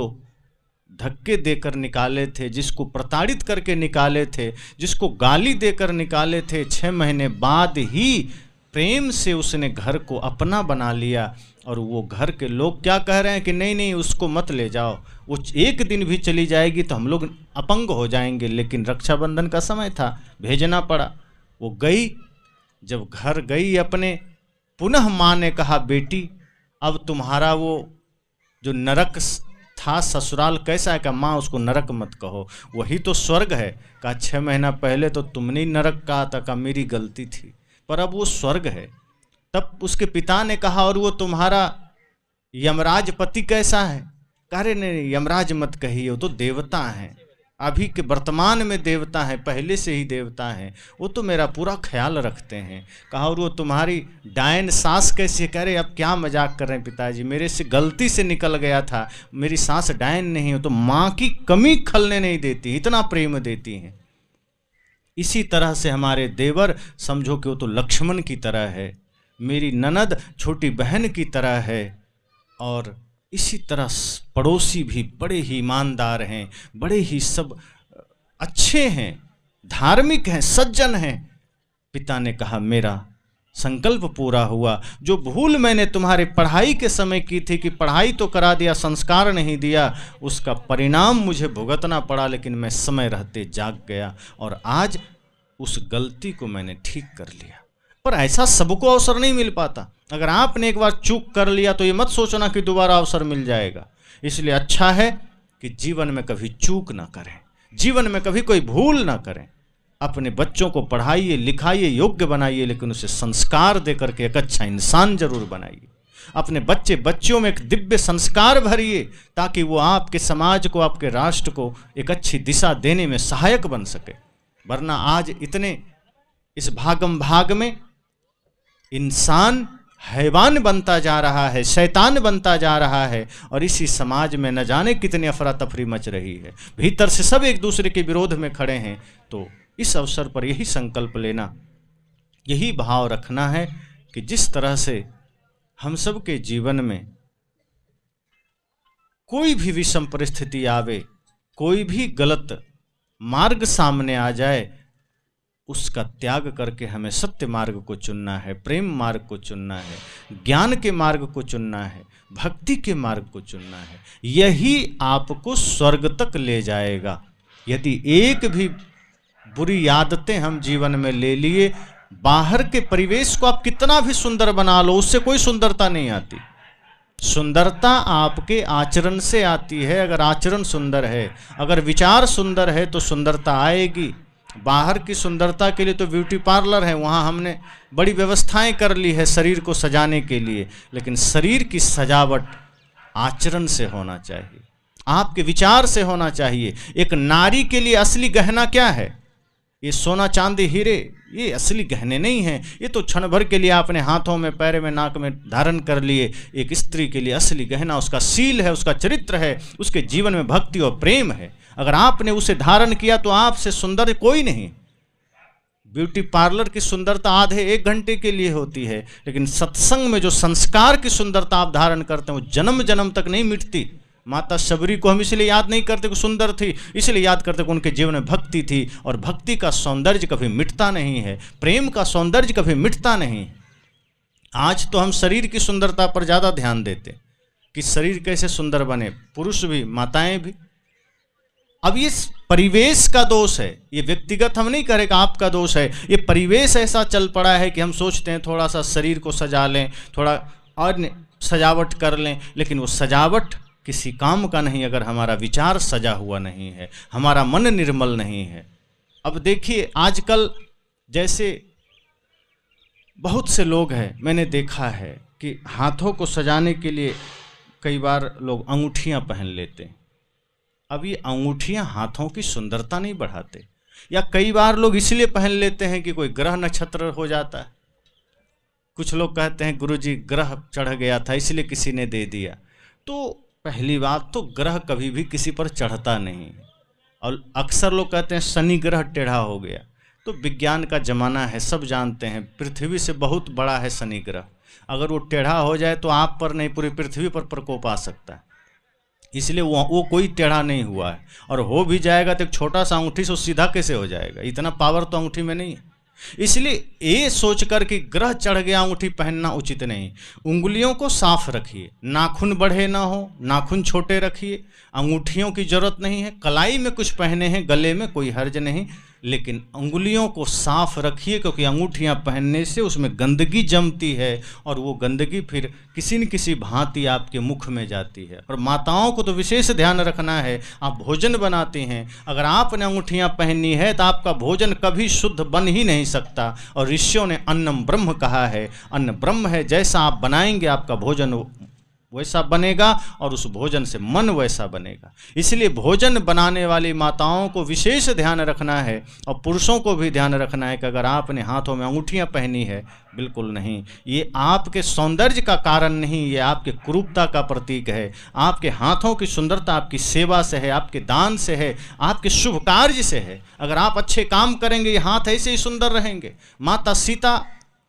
धक्के देकर निकाले थे, जिसको प्रताड़ित करके निकाले थे, जिसको गाली देकर निकाले थे, 6 महीने बाद ही प्रेम से उसने घर को अपना बना लिया। और वो घर के लोग क्या कह रहे हैं कि नहीं नहीं, उसको मत ले जाओ, वो 1 दिन भी चली जाएगी तो हम लोग अपंग हो जाएंगे। लेकिन रक्षाबंधन का समय था, भेजना पड़ा। वो गई। जब घर गई अपने, पुनः माँ ने कहा, बेटी अब तुम्हारा वो जो नरक था ससुराल कैसा है? का माँ उसको नरक मत कहो, वही तो स्वर्ग है। कहा 6 महीना पहले तो तुमने नरक कहा था। का मेरी गलती थी, पर अब वो स्वर्ग है। तब उसके पिता ने कहा, और वो तुम्हारा यमराज पति कैसा है? कह रहे नहीं, यमराज मत कहिए, वो तो देवता हैं, अभी के वर्तमान में देवता हैं, पहले से ही देवता हैं, वो तो मेरा पूरा ख्याल रखते हैं। कहा, और वो तुम्हारी डायन सास कैसी? कह रहे अब क्या मजाक कर रहे हैं पिताजी, मेरे से गलती से निकल गया था, मेरी सास डायन नहीं हो, तो माँ की कमी खलने नहीं देती, इतना प्रेम देती हैं। इसी तरह से हमारे देवर, समझो कि वो तो लक्ष्मण की तरह है, मेरी ननद छोटी बहन की तरह है। और इसी तरह पड़ोसी भी बड़े ही ईमानदार हैं, बड़े ही सब अच्छे हैं, धार्मिक हैं, सज्जन हैं। पिता ने कहा, मेरा संकल्प पूरा हुआ। जो भूल मैंने तुम्हारे पढ़ाई के समय की थी, कि पढ़ाई तो करा दिया, संस्कार नहीं दिया, उसका परिणाम मुझे भुगतना पड़ा, लेकिन मैं समय रहते जाग गया और आज उस गलती को मैंने ठीक कर लिया। पर ऐसा सबको अवसर नहीं मिल पाता। अगर आपने एक बार चूक कर लिया तो ये मत सोचना कि दोबारा अवसर मिल जाएगा। इसलिए अच्छा है कि जीवन में कभी चूक ना करें, जीवन में कभी कोई भूल ना करें। अपने बच्चों को पढ़ाइए, लिखाइए, योग्य बनाइए, लेकिन उसे संस्कार दे करके एक अच्छा इंसान जरूर बनाइए। अपने बच्चों में एक दिव्य संस्कार भरिए, ताकि वो आपके समाज को, आपके राष्ट्र को एक अच्छी दिशा देने में सहायक बन सके। वरना आज इतने इस भागम भाग में इंसान हैवान बनता जा रहा है, शैतान बनता जा रहा है, और इसी समाज में न जाने कितनी अफरा तफरी मच रही है। भीतर से सब एक दूसरे के विरोध में खड़े हैं। तो इस अवसर पर यही संकल्प लेना, यही भाव रखना है कि जिस तरह से हम सब के जीवन में कोई भी विषम परिस्थिति आवे, कोई भी गलत मार्ग सामने आ जाए, उसका त्याग करके हमें सत्य मार्ग को चुनना है, प्रेम मार्ग को चुनना है, ज्ञान के मार्ग को चुनना है, भक्ति के मार्ग को चुनना है। यही आपको स्वर्ग तक ले जाएगा। यदि एक भी बुरी आदतें हम जीवन में ले लिए, बाहर के परिवेश को आप कितना भी सुंदर बना लो, उससे कोई सुंदरता नहीं आती। सुंदरता आपके आचरण से आती है। अगर आचरण सुंदर है, अगर विचार सुंदर है, तो सुंदरता आएगी। बाहर की सुंदरता के लिए तो ब्यूटी पार्लर है, वहाँ हमने बड़ी व्यवस्थाएं कर ली है शरीर को सजाने के लिए, लेकिन शरीर की सजावट आचरण से होना चाहिए, आपके विचार से होना चाहिए। एक नारी के लिए असली गहना क्या है? ये सोना चांदी हीरे, ये असली गहने नहीं हैं। ये तो क्षण भर के लिए आपने हाथों में, पैर में, नाक में धारण कर लिए। एक स्त्री के लिए असली गहना उसका शील है, उसका चरित्र है, उसके जीवन में भक्ति और प्रेम है। अगर आपने उसे धारण किया तो आपसे सुंदर कोई नहीं। ब्यूटी पार्लर की सुंदरता आधे 1 घंटे के लिए होती है, लेकिन सत्संग में जो संस्कार की सुंदरता आप धारण करते हैं वो जन्म जन्म तक नहीं मिटती। माता शबरी को हम इसलिए याद नहीं करते कि सुंदर थी, इसलिए याद करते कि उनके जीवन में भक्ति थी, और भक्ति का सौंदर्य कभी मिटता नहीं है, प्रेम का सौंदर्य कभी मिटता नहीं। आज तो हम शरीर की सुंदरता पर ज़्यादा ध्यान देते कि शरीर कैसे सुंदर बने, पुरुष भी माताएं भी। अब ये परिवेश का दोष है, ये व्यक्तिगत हम नहीं करें कि आपका दोष है, ये परिवेश ऐसा चल पड़ा है कि हम सोचते हैं थोड़ा सा शरीर को सजा लें, थोड़ा और सजावट कर लें, लेकिन वो सजावट किसी काम का नहीं अगर हमारा विचार सजा हुआ नहीं है, हमारा मन निर्मल नहीं है। अब देखिए आजकल जैसे बहुत से लोग हैं, मैंने देखा है कि हाथों को सजाने के लिए कई बार लोग अंगूठियां पहन लेते हैं। अब ये अंगूठियां हाथों की सुंदरता नहीं बढ़ाते, या कई बार लोग इसलिए पहन लेते हैं कि कोई ग्रह नक्षत्र हो जाता है। कुछ लोग कहते हैं गुरुजी ग्रह चढ़ गया था इसलिए किसी ने दे दिया। तो पहली बात तो ग्रह कभी भी किसी पर चढ़ता नहीं, और अक्सर लोग कहते हैं शनि ग्रह टेढ़ा हो गया। तो विज्ञान का ज़माना है, सब जानते हैं पृथ्वी से बहुत बड़ा है शनि ग्रह, अगर वो टेढ़ा हो जाए तो आप पर नहीं पूरी पृथ्वी पर प्रकोप आ सकता है। इसलिए वो कोई टेढ़ा नहीं हुआ है, और हो भी जाएगा तो एक छोटा सा अंगूठी से वो सीधा कैसे हो जाएगा, इतना पावर तो अंगूठी में नहीं है। इसलिए ये सोचकर कि ग्रह चढ़ गया अंगूठी पहनना उचित नहीं। उंगलियों को साफ रखिए, नाखून बढ़े ना हो, नाखून छोटे रखिए, अंगूठियों की जरूरत नहीं है। कलाई में कुछ पहने हैं, गले में कोई हर्ज नहीं, लेकिन उंगलियों को साफ रखिए, क्योंकि अंगूठियां पहनने से उसमें गंदगी जमती है, और वो गंदगी फिर किसी न किसी भांति आपके मुख में जाती है। और माताओं को तो विशेष ध्यान रखना है, आप भोजन बनाती हैं, अगर आपने अंगूठियां पहननी है तो आपका भोजन कभी शुद्ध बन ही नहीं सकता। और ऋषियों ने अन्नम ब्रह्म कहा है, अन्न ब्रह्म है, जैसा आप बनाएंगे आपका भोजन वैसा बनेगा, और उस भोजन से मन वैसा बनेगा। इसलिए भोजन बनाने वाली माताओं को विशेष ध्यान रखना है, और पुरुषों को भी ध्यान रखना है कि अगर आपने हाथों में अंगूठियां पहनी है, बिल्कुल नहीं, ये आपके सौंदर्य का कारण नहीं, ये आपके कुरूपता का प्रतीक है। आपके हाथों की सुंदरता आपकी सेवा से है, आपके दान से है, आपके शुभ कार्य से है। अगर आप अच्छे काम करेंगे ये हाथ ऐसे ही सुंदर रहेंगे। माता सीता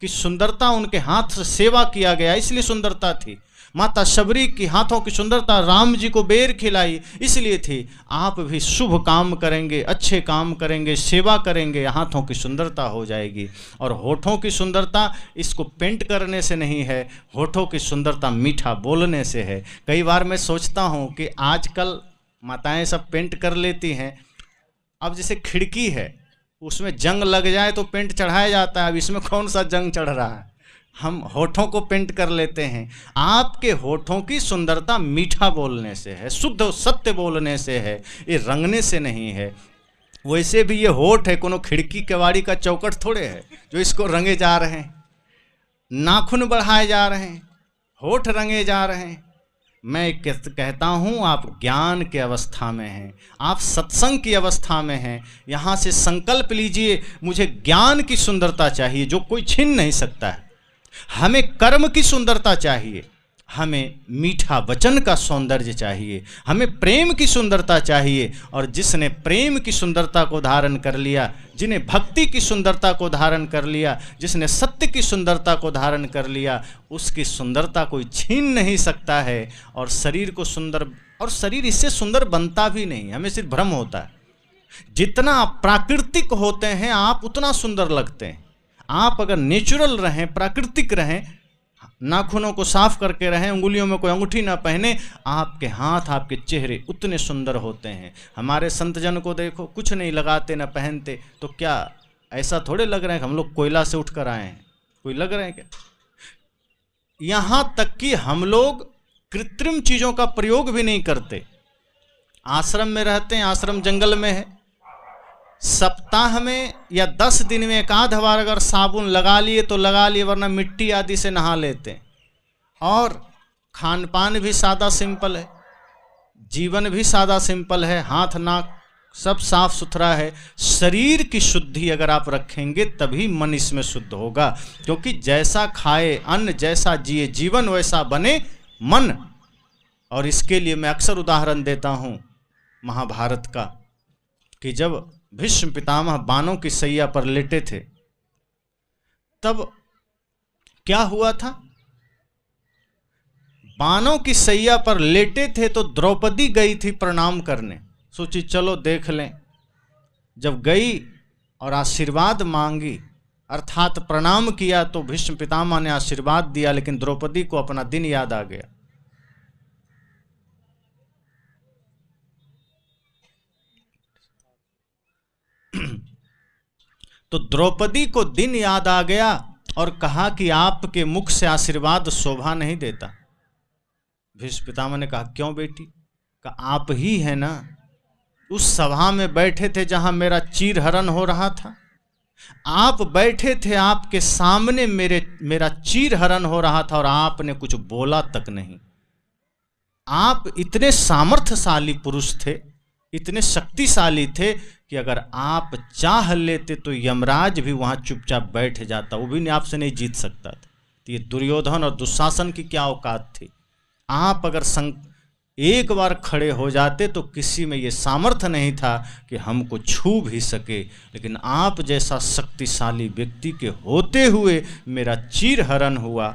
की सुंदरता उनके हाथ से सेवा किया गया इसलिए सुंदरता थी। माता शबरी की हाथों की सुंदरता राम जी को बेर खिलाई इसलिए थी। आप भी शुभ काम करेंगे, अच्छे काम करेंगे, सेवा करेंगे, हाथों की सुंदरता हो जाएगी। और होठों की सुंदरता इसको पेंट करने से नहीं है, होठों की सुंदरता मीठा बोलने से है। कई बार मैं सोचता हूँ कि आजकल माताएं सब पेंट कर लेती हैं। अब जैसे खिड़की है उसमें जंग लग जाए तो पेंट चढ़ाया जाता है, अब इसमें कौन सा जंग चढ़ रहा है, हम होठों को पेंट कर लेते हैं। आपके होठों की सुंदरता मीठा बोलने से है, शुद्ध सत्य बोलने से है, ये रंगने से नहीं है। वैसे भी ये होठ है, कोनो खिड़की केवाड़ी का चौकट थोड़े है जो इसको रंगे जा रहे हैं, नाखून बढ़ाए जा रहे हैं, होठ रंगे जा रहे हैं। मैं कहता हूँ आप ज्ञान के अवस्था में हैं, आप सत्संग की अवस्था में हैं। यहाँ से संकल्प लीजिए मुझे ज्ञान की सुंदरता चाहिए जो कोई छीन नहीं सकता है। हमें कर्म की सुंदरता चाहिए, हमें मीठा वचन का सौंदर्य चाहिए, हमें प्रेम की सुंदरता चाहिए। और जिसने प्रेम की सुंदरता को धारण कर लिया, जिन्हें भक्ति की सुंदरता को धारण कर लिया, जिसने सत्य की सुंदरता को धारण कर लिया, उसकी सुंदरता कोई छीन नहीं सकता है। और शरीर को सुंदर, और शरीर इससे सुंदर बनता भी नहीं, हमें सिर्फ भ्रम होता है। जितना आप प्राकृतिक होते हैं आप उतना सुंदर लगते हैं। आप अगर नेचुरल रहें, प्राकृतिक रहें, नाखूनों को साफ करके रहें, उंगलियों में कोई अंगूठी ना पहने, आपके हाथ, आपके चेहरे उतने सुंदर होते हैं। हमारे संतजन को देखो, कुछ नहीं लगाते ना पहनते, तो क्या ऐसा थोड़े लग रहे हैं कि हम लोग कोयला से उठकर आए हैं? कोई लग रहे हैं क्या? यहाँ तक कि हम लोग कृत्रिम चीज़ों का प्रयोग भी नहीं करते। आश्रम में रहते हैं, आश्रम जंगल में है, सप्ताह में या 10 दिन में एक आध बार अगर साबुन लगा लिए तो लगा लिए, वरना मिट्टी आदि से नहा लेते हैं। और खान पान भी सादा सिंपल है, जीवन भी सादा सिंपल है, हाथ नाक सब साफ सुथरा है। शरीर की शुद्धि अगर आप रखेंगे तभी मन इसमें शुद्ध होगा, क्योंकि जैसा खाए अन्न, जैसा जिए जीवन, वैसा बने मन। और इसके लिए मैं अक्सर उदाहरण देता हूँ महाभारत का, कि जब भीष्म पितामह बाणों की सैया पर लेटे थे तब क्या हुआ था, बाणों की सैया पर लेटे थे तो द्रौपदी गई थी प्रणाम करने, सोची चलो देख लें। जब गई और आशीर्वाद मांगी अर्थात प्रणाम किया तो भीष्म पितामह ने आशीर्वाद दिया, लेकिन द्रौपदी को अपना दिन याद आ गया। तो द्रौपदी को दिन याद आ गया और कहा कि आपके मुख से आशीर्वाद शोभा नहीं देता। भीष्म पितामह ने कहा क्यों बेटी? कहा आप ही है ना, उस सभा में बैठे थे जहां मेरा चीरहरण हो रहा था, आप बैठे थे, आपके सामने मेरा चीरहरण हो रहा था और आपने कुछ बोला तक नहीं। आप इतने सामर्थ्यशाली पुरुष थे, इतने शक्तिशाली थे कि अगर आप चाह लेते तो यमराज भी वहां चुपचाप बैठ जाता, वो भी आपसे नहीं जीत सकता था। तो ये दुर्योधन और दुशासन की क्या औकात थी। आप अगर एक बार खड़े हो जाते तो किसी में ये सामर्थ्य नहीं था कि हमको छू भी सके, लेकिन आप जैसा शक्तिशाली व्यक्ति के होते हुए मेरा चीरहरण हुआ।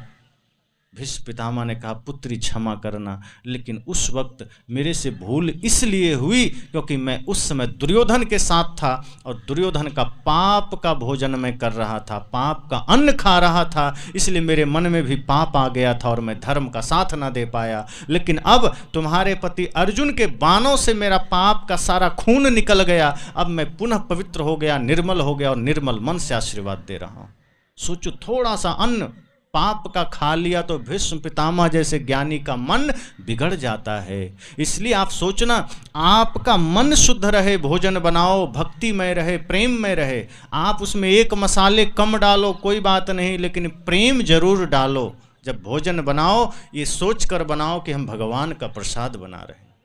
भीष्म पितामह ने कहा पुत्री क्षमा करना, लेकिन उस वक्त मेरे से भूल इसलिए हुई क्योंकि मैं उस समय दुर्योधन के साथ था और दुर्योधन का पाप का भोजन मैं कर रहा था, पाप का अन्न खा रहा था, इसलिए मेरे मन में भी पाप आ गया था और मैं धर्म का साथ ना दे पाया। लेकिन अब तुम्हारे पति अर्जुन के बाणों से मेरा पाप का सारा खून निकल गया, अब मैं पुनः पवित्र हो गया, निर्मल हो गया और निर्मल मन से आशीर्वाद दे रहा हूँ। सोचो, थोड़ा सा अन्न पाप का खा लिया तो भीष्म पितामह जैसे ज्ञानी का मन बिगड़ जाता है। इसलिए आप सोचना, आपका मन शुद्ध रहे, भोजन बनाओ, भक्तिमय रहे, प्रेम में रहे। आप उसमें एक मसाले कम डालो कोई बात नहीं, लेकिन प्रेम जरूर डालो। जब भोजन बनाओ ये सोचकर बनाओ कि हम भगवान का प्रसाद बना रहे हैं,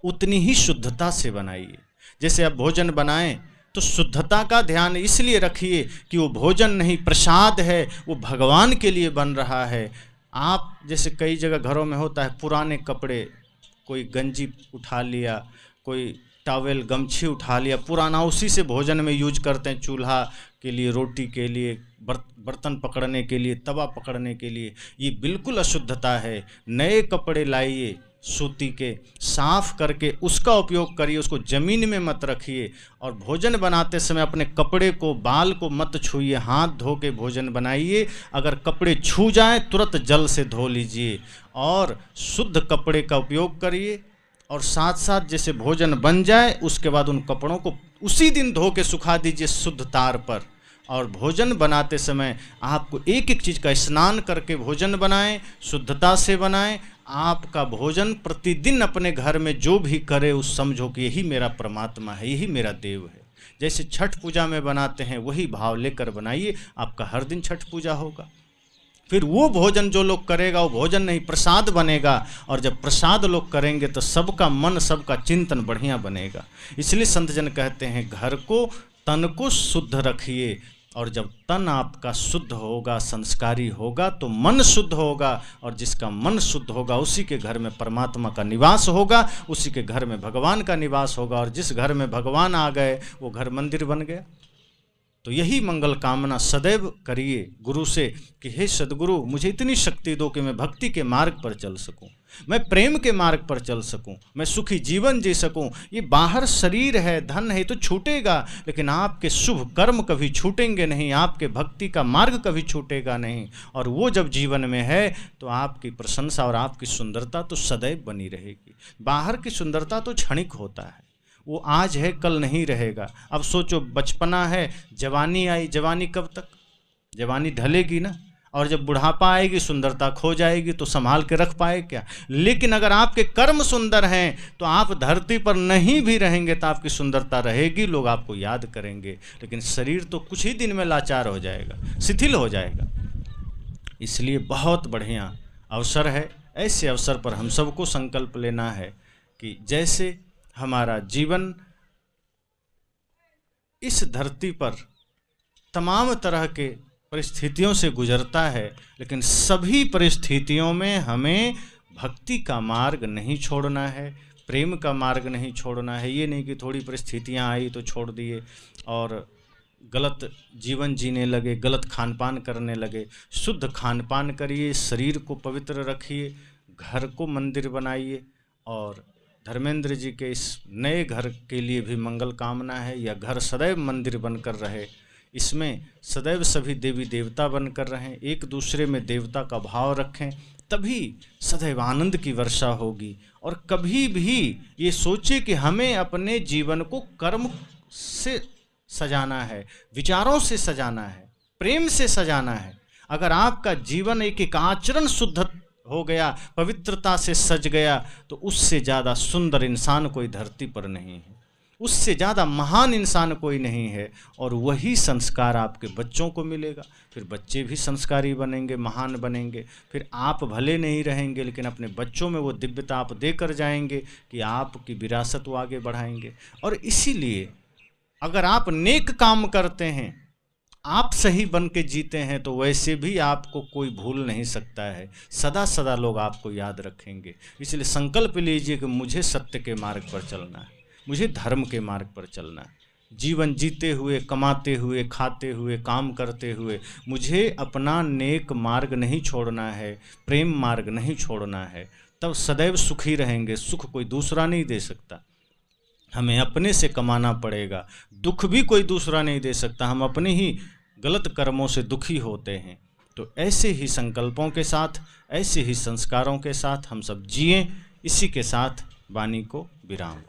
उतनी ही शुद्धता से बनाइए। जैसे आप भोजन बनाएं तो शुद्धता का ध्यान इसलिए रखिए कि वो भोजन नहीं प्रसाद है, वो भगवान के लिए बन रहा है। आप जैसे कई जगह घरों में होता है, पुराने कपड़े, कोई गंजी उठा लिया, कोई टॉवेल गमछी उठा लिया, पुराना, उसी से भोजन में यूज करते हैं, चूल्हा के लिए, रोटी के लिए, बर्तन पकड़ने के लिए, तवा पकड़ने के लिए। ये बिल्कुल अशुद्धता है। नए कपड़े लाइए सूती के, साफ करके उसका उपयोग करिए, उसको ज़मीन में मत रखिए। और भोजन बनाते समय अपने कपड़े को, बाल को मत छूइए, हाथ धो के भोजन बनाइए। अगर कपड़े छू जाएं तुरंत जल से धो लीजिए और शुद्ध कपड़े का उपयोग करिए। और साथ साथ जैसे भोजन बन जाए उसके बाद उन कपड़ों को उसी दिन धो के सुखा दीजिए शुद्ध तार पर। और भोजन बनाते समय आपको एक एक चीज़ का स्नान करके भोजन बनाएं, शुद्धता से बनाएं। आपका भोजन प्रतिदिन अपने घर में जो भी करे उस समझो कि यही मेरा परमात्मा है, यही मेरा देव है। जैसे छठ पूजा में बनाते हैं वही भाव लेकर बनाइए, आपका हर दिन छठ पूजा होगा। फिर वो भोजन जो लोग करेगा वो भोजन नहीं प्रसाद बनेगा, और जब प्रसाद लोग करेंगे तो सबका मन, सबका चिंतन बढ़िया बनेगा। इसलिए संत जन कहते हैं घर को, तन को शुद्ध रखिए, और जब तन आपका शुद्ध होगा, संस्कारी होगा, तो मन शुद्ध होगा, और जिसका मन शुद्ध होगा उसी के घर में परमात्मा का निवास होगा, उसी के घर में भगवान का निवास होगा। और जिस घर में भगवान आ गए वो घर मंदिर बन गया। तो यही मंगल कामना सदैव करिए गुरु से कि हे सद्गुरु, मुझे इतनी शक्ति दो कि मैं भक्ति के मार्ग पर चल सकूं, मैं प्रेम के मार्ग पर चल सकूं, मैं सुखी जीवन जी सकूं। ये बाहर शरीर है, धन है, तो छूटेगा, लेकिन आपके शुभ कर्म कभी छूटेंगे नहीं, आपके भक्ति का मार्ग कभी छूटेगा नहीं। और वो जब जीवन में है तो आपकी प्रशंसा और आपकी सुंदरता तो सदैव बनी रहेगी। बाहर की सुंदरता तो क्षणिक होता है, वो आज है कल नहीं रहेगा। अब सोचो, बचपना है, जवानी आई, जवानी कब तक? जवानी ढलेगी ना, और जब बुढ़ापा आएगी सुंदरता खो जाएगी, तो संभाल के रख पाए क्या? लेकिन अगर आपके कर्म सुंदर हैं तो आप धरती पर नहीं भी रहेंगे तो आपकी सुंदरता रहेगी, लोग आपको याद करेंगे। लेकिन शरीर तो कुछ ही दिन में लाचार हो जाएगा, शिथिल हो जाएगा। इसलिए बहुत बढ़िया अवसर है, ऐसे अवसर पर हम सबको संकल्प लेना है कि जैसे हमारा जीवन इस धरती पर तमाम तरह के परिस्थितियों से गुजरता है, लेकिन सभी परिस्थितियों में हमें भक्ति का मार्ग नहीं छोड़ना है, प्रेम का मार्ग नहीं छोड़ना है। ये नहीं कि थोड़ी परिस्थितियां आई तो छोड़ दिए और गलत जीवन जीने लगे, गलत खान पान करने लगे। शुद्ध खान पान करिए, शरीर को पवित्र रखिए, घर को मंदिर बनाइए। और धर्मेंद्र जी के इस नए घर के लिए भी मंगल कामना है। यह घर सदैव मंदिर बनकर रहे, इसमें सदैव सभी देवी देवता बनकर रहें, एक दूसरे में देवता का भाव रखें, तभी सदैव आनंद की वर्षा होगी। और कभी भी ये सोचे कि हमें अपने जीवन को कर्म से सजाना है, विचारों से सजाना है, प्रेम से सजाना है। अगर आपका जीवन एक आचरण शुद्ध हो गया, पवित्रता से सज गया, तो उससे ज़्यादा सुंदर इंसान कोई धरती पर नहीं है, उससे ज़्यादा महान इंसान कोई नहीं है। और वही संस्कार आपके बच्चों को मिलेगा, फिर बच्चे भी संस्कारी बनेंगे, महान बनेंगे। फिर आप भले नहीं रहेंगे, लेकिन अपने बच्चों में वो दिव्यता आप देकर जाएंगे कि आपकी विरासत वो आगे बढ़ाएंगे। और इसीलिए अगर आप नेक काम करते हैं, आप सही बन के जीते हैं, तो वैसे भी आपको कोई भूल नहीं सकता है, सदा सदा लोग आपको याद रखेंगे। इसलिए संकल्प लीजिए कि मुझे सत्य के मार्ग पर चलना है, मुझे धर्म के मार्ग पर चलना है। जीवन जीते हुए, कमाते हुए, खाते हुए, काम करते हुए मुझे अपना नेक मार्ग नहीं छोड़ना है, प्रेम मार्ग नहीं छोड़ना है, तब सदैव सुखी रहेंगे। सुख कोई दूसरा नहीं दे सकता, हमें अपने से कमाना पड़ेगा। दुख भी कोई दूसरा नहीं दे सकता, हम अपने ही गलत कर्मों से दुखी होते हैं। तो ऐसे ही संकल्पों के साथ, ऐसे ही संस्कारों के साथ हम सब जिएं। इसी के साथ वाणी को विराम।